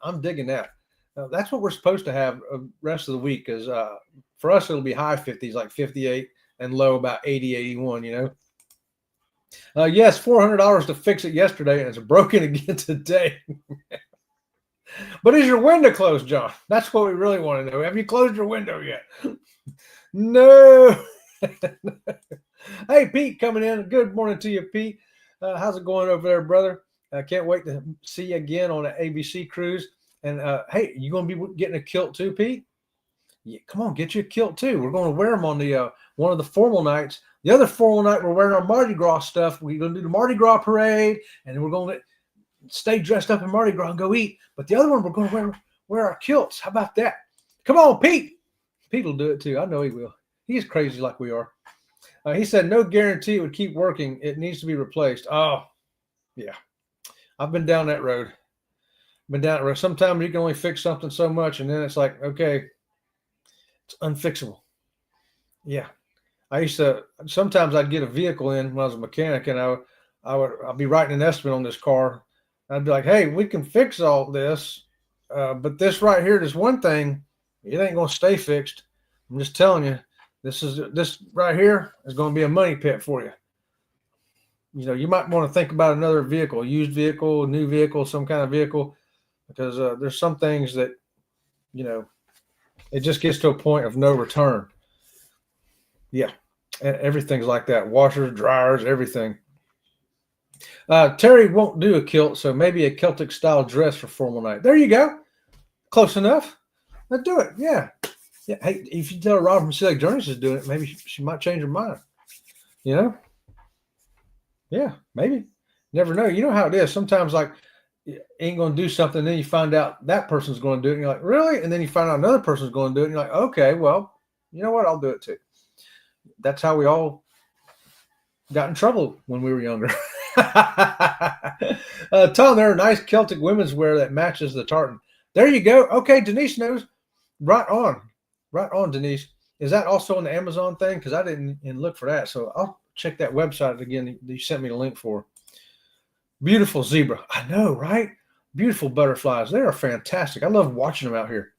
I'm digging that. That's what we're supposed to have the rest of the week, because for us it'll be high 50s, like 58, and low about 80, 81, Yes, $400 to fix it yesterday, and it's broken again today. But is your window closed, John? That's what we really want to know. Have you closed your window yet? No. Hey, Pete coming in. Good morning to you, Pete. How's it going over there, brother? I can't wait to see you again on an ABC cruise. And hey, you going to be getting a kilt too, Pete? Yeah, come on, get you a kilt too. We're going to wear them on the one of the formal nights. The other formal night, we're wearing our Mardi Gras stuff. We're going to do the Mardi Gras parade, and then we're going to stay dressed up in Mardi Gras and go eat. But the other one, we're going to wear our kilts. How about that? Come on, Pete. Pete will do it too. I know he will. He's crazy like we are. He said, no guarantee it would keep working. It needs to be replaced. Oh, yeah. I've been down that road. Sometimes you can only fix something so much, and then it's like, okay, it's unfixable. Yeah. Sometimes I'd get a vehicle in when I was a mechanic, and I'd be writing an estimate on this car. I'd be like, hey, we can fix all this, but this right here, this one thing, it ain't going to stay fixed. I'm just telling you, this right here is going to be a money pit for you. You might want to think about another vehicle, a used vehicle, a new vehicle, some kind of vehicle, because there's some things that, it just gets to a point of no return. Yeah, and everything's like that. Washers, dryers, everything. Terry won't do a kilt, so maybe a Celtic style dress for formal night. There you go. Close enough. Let's do it. Yeah. Yeah. Hey, if you tell Rob from Sea Lake Journeys is doing it, maybe she might change her mind. You know? Yeah, maybe. Never know. You know how it is. Sometimes, like, you ain't going to do something, then you find out that person's going to do it, and you're like, really? And then you find out another person's going to do it, and you're like, okay, well, you know what? I'll do it too. That's how we all got in trouble when we were younger. Tom, there are nice Celtic women's wear that matches the tartan. There you go. Okay, Denise knows. Right on. Right on, Denise. Is that also on the Amazon thing? Because I didn't look for that. So I'll check that website again you sent me the link for. Beautiful zebra. I know, right? Beautiful butterflies. They are fantastic. I love watching them out here.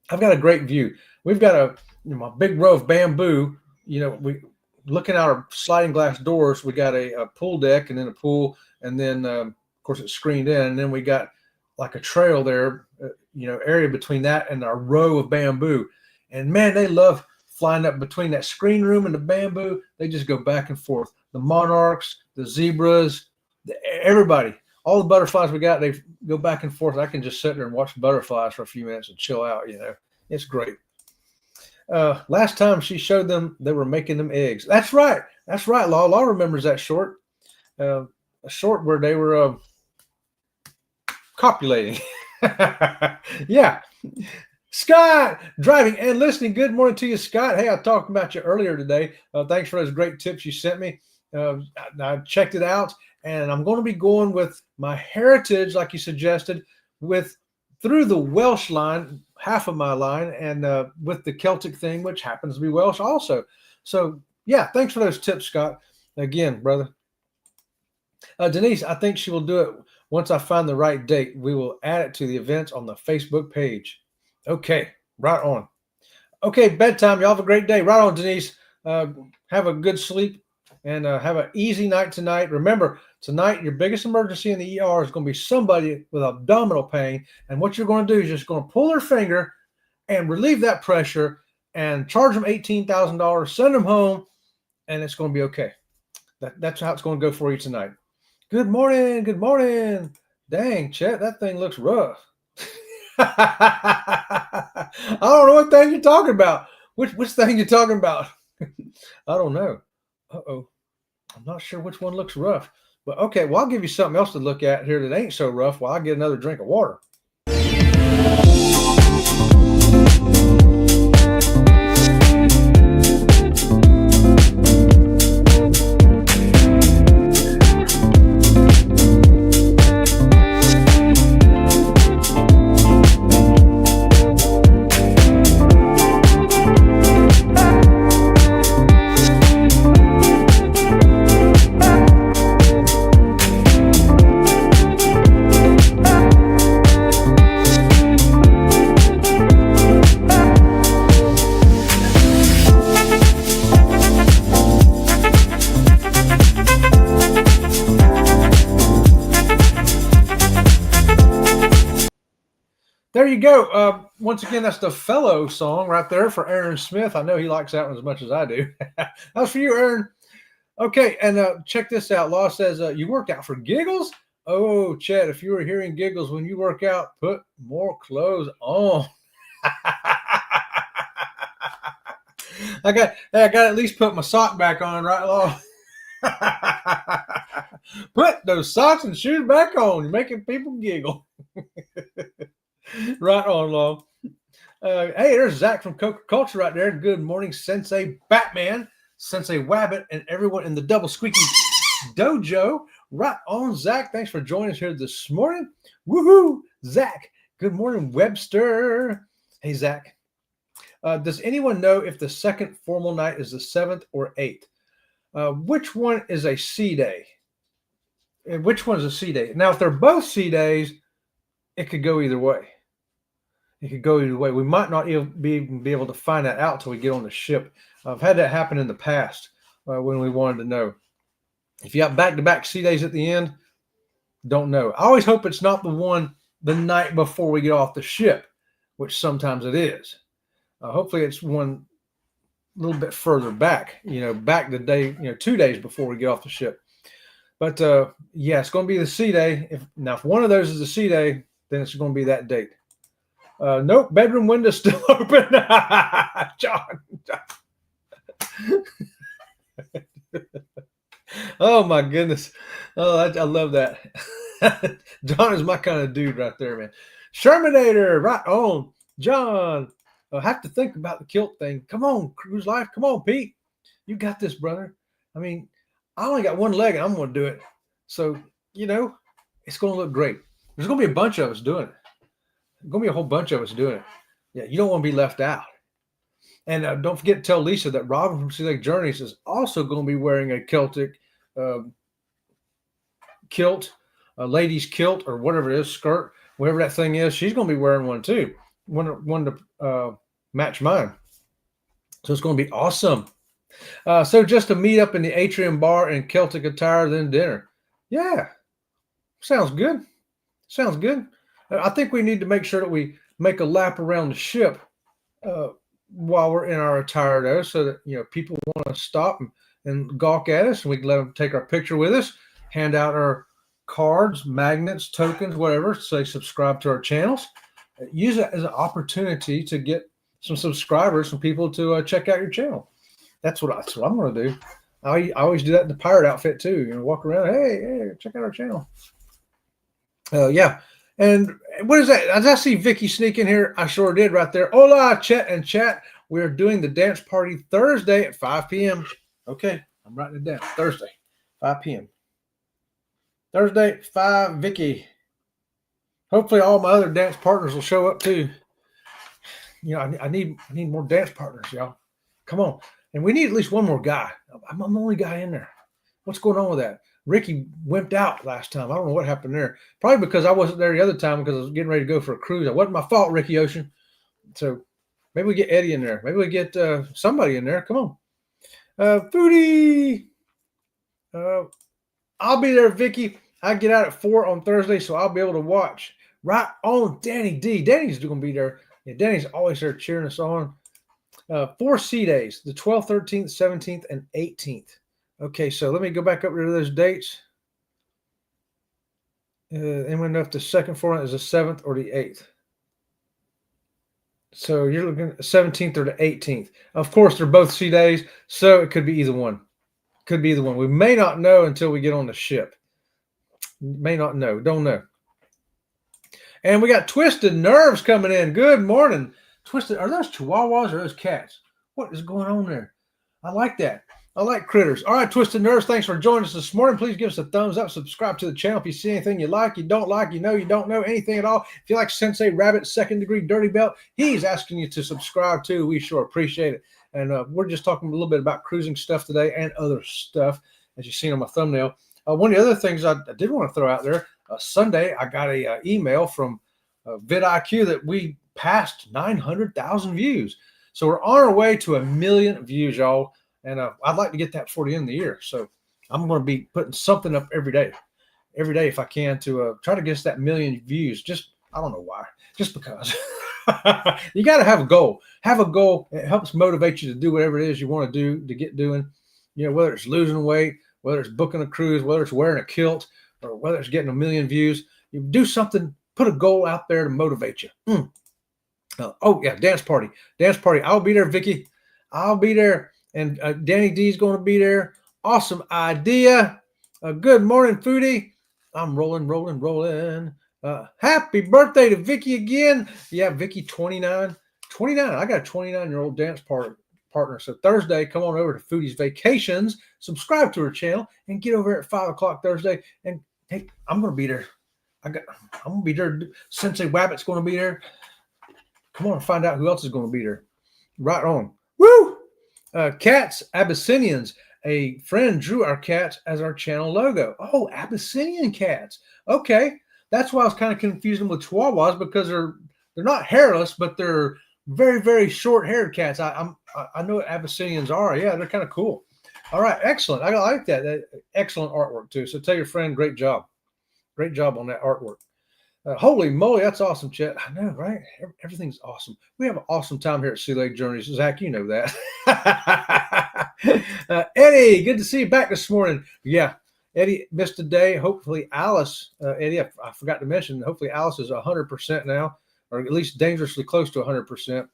I've got a great view. We've got a big row of bamboo. We looking out our sliding glass doors. We got a pool deck and then a pool, and then of course it's screened in. And then we got like a trail there, area between that and our row of bamboo. And man, they love flying up between that screen room and the bamboo. They just go back and forth. The monarchs, the zebras, everybody, all the butterflies we got, they go back and forth. I can just sit there and watch butterflies for a few minutes and chill out. It's great. Last time she showed them, they were making them eggs. That's right. Law. Law remembers that short. A short where they were copulating. Yeah. Scott, driving and listening. Good morning to you, Scott. Hey, I talked about you earlier today. Thanks for those great tips you sent me. I checked it out, and I'm going to be going with my heritage, like you suggested, through the Welsh line, half of my line, and with the Celtic thing, which happens to be Welsh also. So, yeah, thanks for those tips, Scott. Again, brother. Denise, I think she will do it once I find the right date. We will add it to the events on the Facebook page. Okay, right on. Okay, bedtime. Y'all have a great day. Right on, Denise. Have a good sleep and have an easy night tonight. Remember, tonight, your biggest emergency in the ER is going to be somebody with abdominal pain. And what you're going to do is just going to pull their finger and relieve that pressure and charge them $18,000, send them home, and it's going to be okay. That's how it's going to go for you tonight. Good morning. Good morning. Dang, Chet, that thing looks rough. I don't know what thing you're talking about. Which thing you're talking about? I don't know. Uh-oh. I'm not sure which one looks rough. But okay, well, I'll give you something else to look at here that ain't so rough while I get another drink of water. There you go. Once again, that's the Fellow song right there for Aaron Smith. I know he likes that one as much as I do. That was for you, Aaron. Okay, and check this out. Law says, you work out for giggles? Oh, Chet, if you were hearing giggles when you work out, put more clothes on. I got to at least put my sock back on, right, Law? Put those socks and shoes back on. You're making people giggle. Right on, Law. Hey, there's Zach from Coca Culture right there. Good morning, Sensei Batman, Sensei Wabbit, and everyone in the Double Squeaky Dojo. Right on, Zach. Thanks for joining us here this morning. Woohoo, Zach. Good morning, Webster. Hey, Zach. Does anyone know if the second formal night is the 7th or 8th? Which one is a C day? And which one is a C day? Now, if they're both C days, it could go either way. It could go either way. We might not be able to find that out until we get on the ship. I've had that happen in the past when we wanted to know. If you got back-to-back C days at the end, don't know. I always hope it's not the night before we get off the ship, which sometimes it is. Hopefully it's one a little bit further back, back the day, 2 days before we get off the ship. But yeah, it's going to be the C day. If one of those is a C day, then it's going to be that date. Nope, bedroom window still open. John. Oh my goodness. Oh, I love that. John is my kind of dude right there, man. Shermanator, right on. John, I have to think about the kilt thing. Come on, Cruise Life. Come on, Pete. You got this, brother. I mean, I only got one leg and I'm going to do it. So, it's going to look great. There's going to be a bunch of us doing it. There's going to be a whole bunch of us doing it. Yeah, you don't want to be left out. And don't forget to tell Lisa that Robin from Sea Lake Journeys is also going to be wearing a Celtic kilt, a lady's kilt, or whatever it is, skirt, whatever that thing is. She's going to be wearing one too, one to match mine. So it's going to be awesome. So just to meet up in the Atrium Bar in Celtic attire, then dinner. Yeah, sounds good. Sounds good. I think we need to make sure that we make a lap around the ship while we're in our attire, though, so that people want to stop and gawk at us, and we can let them take our picture with us, hand out our cards, magnets, tokens, whatever, say subscribe to our channels. Use it as an opportunity to get some subscribers, some people to check out your channel. That's what I'm going to do. I always do that in the pirate outfit too. Walk around, hey, check out our channel. Yeah. And what is that? As I see Vicky sneak in here, I sure did right there. Hola, Chet and chat. We're doing the dance party Thursday at 5 p.m. Okay, I'm writing it down. Thursday, 5 p.m. Thursday at 5, Vicky. Hopefully all my other dance partners will show up too. I need more dance partners, y'all. Come on. And we need at least one more guy. I'm the only guy in there. What's going on with that? Ricky wimped out last time. I don't know what happened there. Probably because I wasn't there the other time because I was getting ready to go for a cruise. It wasn't my fault, Ricky Ocean. So maybe we get Eddie in there. Maybe we get somebody in there. Come on. Foodie. I'll be there, Vicky. I get out at 4 on Thursday, so I'll be able to watch. Right on, Danny D. Danny's going to be there. Yeah, Danny's always there cheering us on. 4 sea days, the 12th, 13th, 17th, and 18th. Okay, so let me go back up to those dates. Anyone know if the second fortnight is the 7th or the 8th? So you're looking at the 17th or the 18th. Of course, they're both sea days, so it could be either one. Could be either one. We may not know until we get on the ship. May not know. Don't know. And we got Twisted Nerves coming in. Good morning. Twisted, are those chihuahuas or those cats? What is going on there? I like that. I like critters. All right, Twisted Nerves, thanks for joining us this morning. Please give us a thumbs up. Subscribe to the channel if you see anything you like, you don't like, you don't know anything at all. If you like Sensei Rabbit, second degree dirty belt, he's asking you to subscribe too. We sure appreciate it. And we're just talking a little bit about cruising stuff today and other stuff, as you've seen on my thumbnail. One of the other things I did want to throw out there, Sunday, I got a email from vidIQ that we passed 900,000 views. So we're on our way to 1 million views, y'all. And I'd like to get that before the end of the year. So I'm going to be putting something up every day if I can, to try to get us that 1 million views. Just, I don't know why, just because. You got to have a goal. Have a goal. It helps motivate you to do whatever it is you want to do, to get doing. Whether it's losing weight, whether it's booking a cruise, whether it's wearing a kilt, or whether it's getting 1 million views. You do something, put a goal out there to motivate you. Oh, yeah, dance party. I'll be there, Vicky. I'll be there. And Danny D is going to be there. Awesome idea. Good morning, Foodie. I'm rolling. Happy birthday to Vicky again. Yeah, Vicky, 29. 29. I got a 29-year-old dance partner. So Thursday, come on over to Foodie's Vacations. Subscribe to her channel and get over at 5 o'clock Thursday. And hey, I'm going to be there. I'm going to be there. Sensei Wabbit's going to be there. Come on and find out who else is going to be there. Right on. Woo! Cats, Abyssinians. A friend drew our cats as our channel logo. Oh, Abyssinian cats. Okay. That's why I was kind of confusing with Chihuahuas, because they're not hairless, but they're very, very short-haired cats. I know what Abyssinians are. Yeah, they're kind of cool. All right, excellent. I like that. Excellent artwork, too. So tell your friend, great job. Great job on that artwork. Holy moly, that's awesome, Chet. I know, right? Everything's awesome. We have an awesome time here at Sea Lake Journeys. Zach, you know that. Eddie, good to see you back this morning. Yeah, Eddie missed a day. Hopefully Alice, Eddie, I forgot to mention, hopefully Alice is 100% now, or at least dangerously close to 100%.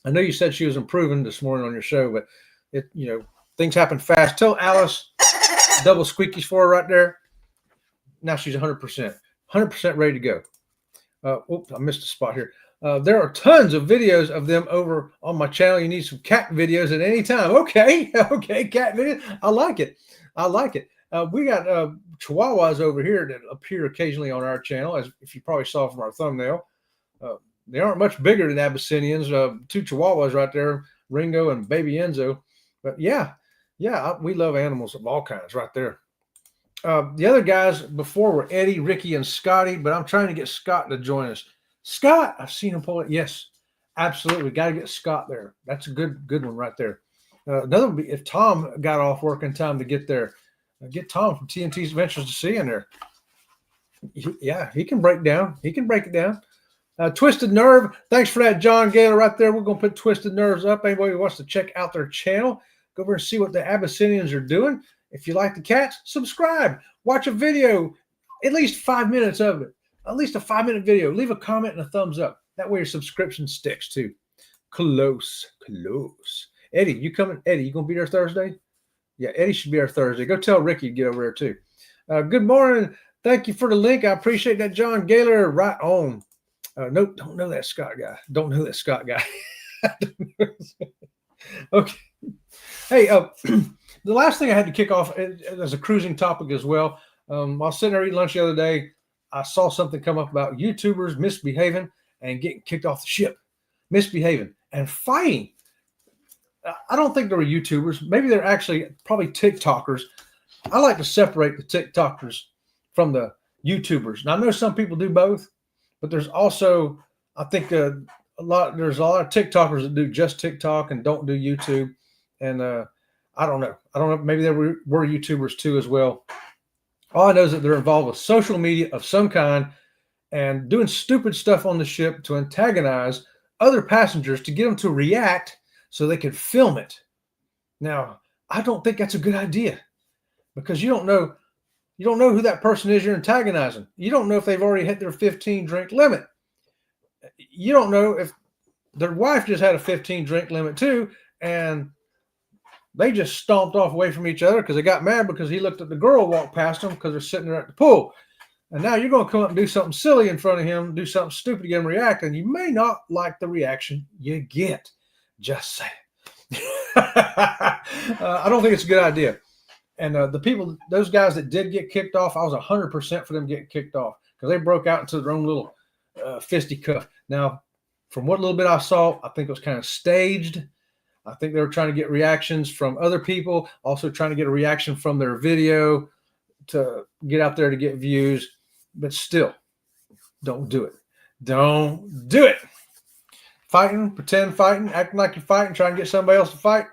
I know you said she was improving this morning on your show, but things happen fast. Tell Alice, double squeakies for her right there. Now she's 100%, 100% ready to go. Oops, I missed a spot here. There are tons of videos of them over on my channel. You need some cat videos at any time. Okay, cat videos. I like it. We got Chihuahuas over here that appear occasionally on our channel, as if you probably saw from our thumbnail. They aren't much bigger than Abyssinians. 2 Chihuahuas right there, Ringo and Baby Enzo. But yeah, we love animals of all kinds right there. The other guys before were Eddie, Ricky, and Scotty, but I'm trying to get Scott to join us. Scott, I've seen him pull it. Yes, absolutely. Got to get Scott there. That's a good one right there. Another would be if Tom got off work in time to get there. Get Tom from TNT's Adventures to Sea in there. He can break down. He can break it down. Twisted Nerve, thanks for that, John Gailor, right there. We're going to put Twisted Nerves up. Anybody who wants to check out their channel, go over and see what the Abyssinians are doing. If you like the cats, subscribe. Watch a video, at least 5 minutes of it. At least a 5-minute video. Leave a comment and a thumbs up. That way your subscription sticks too. Close. Eddie, you coming? Eddie, you going to be there Thursday? Yeah, Eddie should be there Thursday. Go tell Ricky to get over there too. Good morning. Thank you for the link. I appreciate that, John Gailor. Right on. Nope, don't know that Scott guy. Don't know that Scott guy. Okay. Hey, the last thing I had to kick off as a cruising topic as well. While sitting there eating lunch the other day, I saw something come up about YouTubers misbehaving and getting kicked off the ship. Misbehaving and fighting. I don't think they were YouTubers. Maybe they're actually probably TikTokers. I like to separate the TikTokers from the YouTubers. Now, I know some people do both, but there's also, I think, there's a lot of TikTokers that do just TikTok and don't do YouTube. And I don't know. Maybe they were YouTubers too as well. All I know is that they're involved with social media of some kind and doing stupid stuff on the ship to antagonize other passengers to get them to react so they could film it. Now, I don't think that's a good idea because you don't know who that person is you're antagonizing. You don't know if they've already hit their 15 drink limit. You don't know if their wife just had a 15 drink limit too, and they just stomped off away from each other because they got mad because he looked at the girl walk past them because they're sitting there at the pool. And now you're going to come up and do something silly in front of him, do something stupid to get him react, and you may not like the reaction you get. Just saying. I don't think it's a good idea. And those guys that did get kicked off, I was 100% for them getting kicked off because they broke out into their own little fisticuff. Now, from what little bit I saw, I think it was kind of staged. I think they were trying to get reactions from other people, also trying to get a reaction from their video to get out there to get views. But still, don't do it. Don't do it. Fighting, pretend fighting, acting like you're fighting, trying to get somebody else to fight.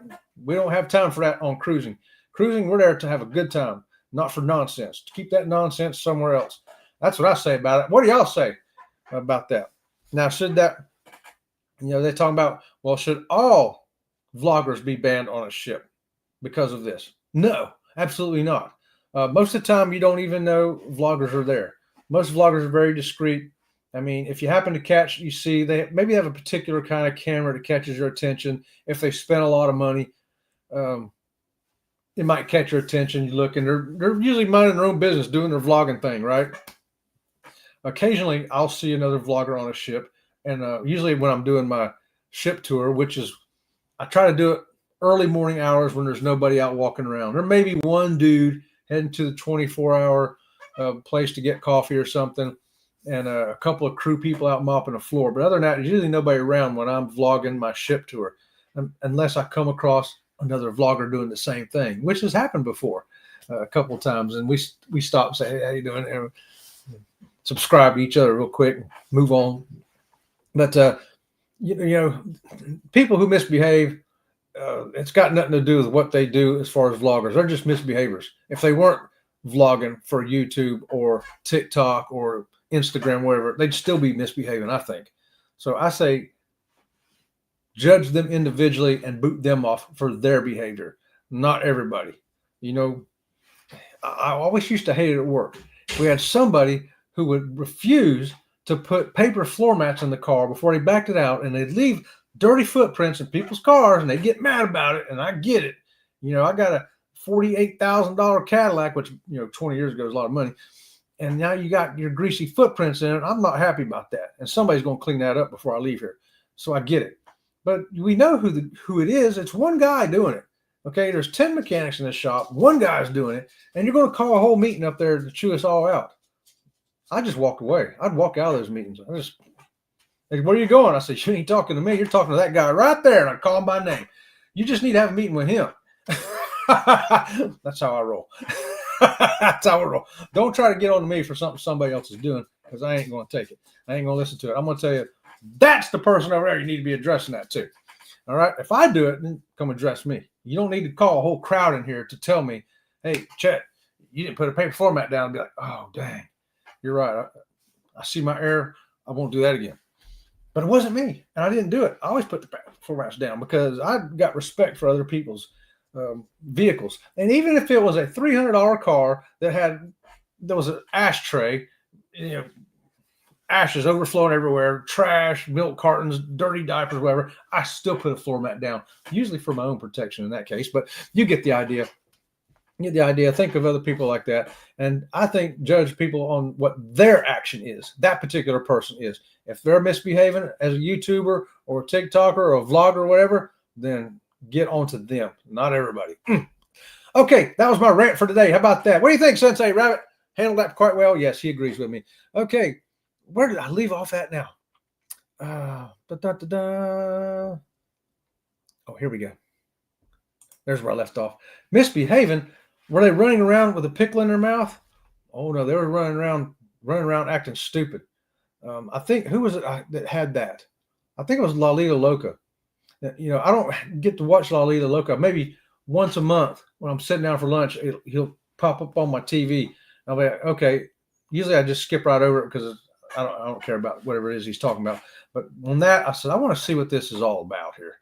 We don't have time for that on cruising. Cruising, we're there to have a good time, not for nonsense. To keep that nonsense somewhere else. That's what I say about it. What do y'all say about that? Now, should that, they're talking about, well, should all vloggers be banned on a ship because of this? No, absolutely not. Most of the time, you don't even know vloggers are there. Most vloggers are very discreet. I mean, if you happen to catch, you see, they maybe have a particular kind of camera that catches your attention. If they spend a lot of money, it might catch your attention. You look, and they're usually minding their own business, doing their vlogging thing, right? Occasionally, I'll see another vlogger on a ship, and usually when I'm doing my ship tour, which is, I try to do it early morning hours when there's nobody out walking around. There may be one dude heading to the 24-hour place to get coffee or something, and a couple of crew people out mopping the floor. But other than that, there's usually nobody around when I'm vlogging my ship tour, unless I come across another vlogger doing the same thing, which has happened before a couple of times. And we stop and say, hey, how you doing? And subscribe to each other real quick and move on. But, people who misbehave, it's got nothing to do with what they do as far as vloggers. They're just misbehaviors. If they weren't vlogging for YouTube or TikTok or Instagram, whatever, they'd still be misbehaving, I think. So I say judge them individually and boot them off for their behavior, not everybody. I always used to hate it at work. We had somebody who would refuse to put paper floor mats in the car before they backed it out, and they'd leave dirty footprints in people's cars, and they get mad about it. And I get it. I got a $48,000 Cadillac, which 20 years ago was a lot of money, and now you got your greasy footprints in it. I'm not happy about that, and somebody's going to clean that up before I leave here. So I get it, but we know who it is. It's one guy doing it. Okay, there's 10 mechanics in this shop. One guy's doing it, and you're going to call a whole meeting up there to chew us all out. I just walked away. I'd walk out of those meetings. Like, where are you going? I said, you ain't talking to me. You're talking to that guy right there, and I call him by name. You just need to have a meeting with him. That's how I roll. That's how I roll. Don't try to get on to me for something somebody else is doing, because I ain't going to take it. I ain't going to listen to it. I'm going to tell you, that's the person over there you need to be addressing that to. All right? If I do it, then come address me. You don't need to call a whole crowd in here to tell me, hey, Chet, you didn't put a paper floor mat down and be like, oh, dang, you're right. I see my error. I won't do that again. But it wasn't me, and I didn't do it. I always put the floor mats down because I got respect for other people's vehicles. And even if it was a $300 car there was an ashtray, ashes overflowing everywhere, trash, milk cartons, dirty diapers, whatever, I still put a floor mat down, usually for my own protection in that case. But you get the idea. Think of other people like that. And I think judge people on what their action is, that particular person is. If they're misbehaving as a YouTuber or a TikToker or a vlogger or whatever, then get onto them, not everybody. Okay, that was my rant for today. How about that? What do you think, Sensei Rabbit? Handled that quite well? Yes, he agrees with me. Okay, where did I leave off at now? Oh, here we go. There's where I left off. Misbehaving. Were they running around with a pickle in their mouth? Oh no, they were running around acting stupid. I think, who was it that had that? I think it was Lalita Loca. I don't get to watch Lalita Loca. Maybe once a month when I'm sitting down for lunch, he'll pop up on my TV. I'll be like, okay. Usually I just skip right over it because I don't care about whatever it is he's talking about. But on that, I said, I want to see what this is all about here.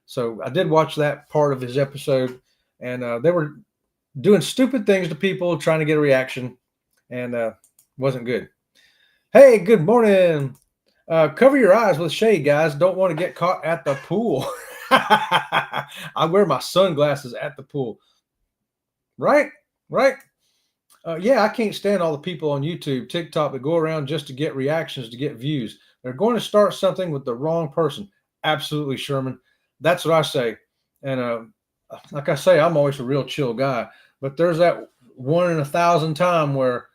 So I did watch that part of his episode, and they were doing stupid things to people, trying to get a reaction, and wasn't good. Hey, good morning. Cover your eyes with shade, guys. Don't want to get caught at the pool. I wear my sunglasses at the pool. Right? Yeah, I can't stand all the people on YouTube, TikTok that go around just to get reactions, to get views. They're going to start something with the wrong person. Absolutely, Sherman. That's what I say. And like I say, I'm always a real chill guy. But there's that 1 in 1,000 time where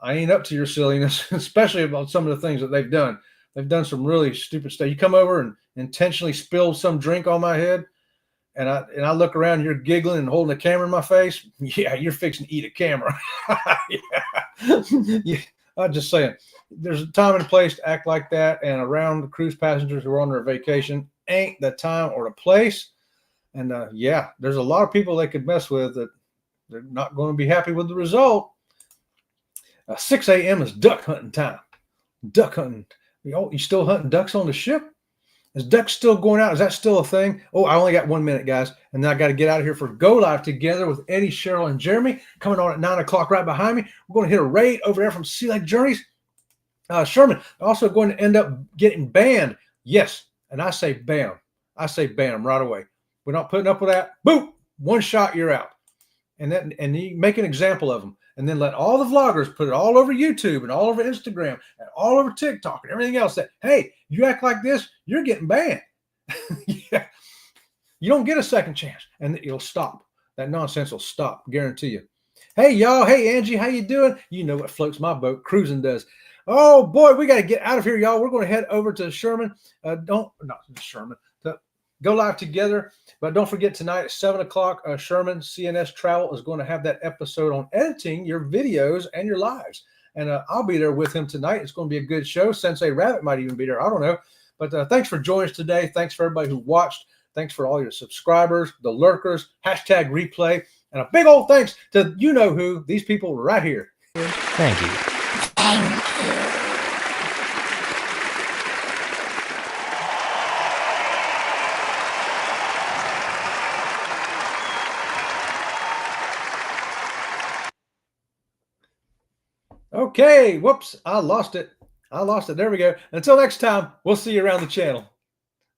I ain't up to your silliness, especially about some of the things that they've done. They've done some really stupid stuff. You come over and intentionally spill some drink on my head, and I look around, you're giggling and holding a camera in my face. Yeah, you're fixing to eat a camera. Yeah. I'm just saying, there's a time and a place to act like that, and around the cruise passengers who are on their vacation ain't the time or the place. And yeah, there's a lot of people they could mess with that they're not going to be happy with the result. 6 a.m. is duck hunting time. Duck hunting. You still hunting ducks on the ship? Is ducks still going out? Is that still a thing? Oh, I only got 1 minute, guys. And then I got to get out of here for Go Live Together with Eddie, Cheryl, and Jeremy. Coming on at 9 o'clock right behind me. We're going to hit a raid over there from Sea Lake Journeys. Sherman, also going to end up getting banned. Yes, and I say bam. I say bam right away. We're not putting up with that. Boom! One shot, you're out. And you make an example of them. And then let all the vloggers put it all over YouTube and all over Instagram and all over TikTok and everything else that, hey, you act like this, you're getting banned. Yeah. You don't get a second chance, and it'll stop. That nonsense will stop, guarantee you. Hey, y'all. Hey, Angie, how you doing? You know what floats my boat. Cruising does. Oh, boy, we got to get out of here, y'all. We're going to head over to Sherman. To Go Live Together. But don't forget, tonight at 7 o'clock, Sherman CNS Travel is going to have that episode on editing your videos and your lives. And I'll be there with him tonight. It's going to be a good show. Sensei Rabbit might even be there. I don't know. But thanks for joining us today. Thanks for everybody who watched. Thanks for all your subscribers, the lurkers, hashtag replay. And a big old thanks to you-know-who, these people right here. Thank you. Okay, whoops, I lost it. I lost it. There we go. Until next time, we'll see you around the channel.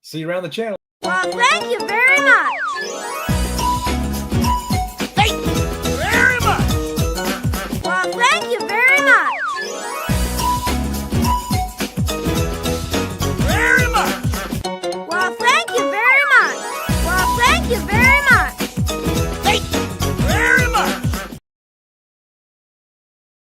See you around the channel. Well, thank you very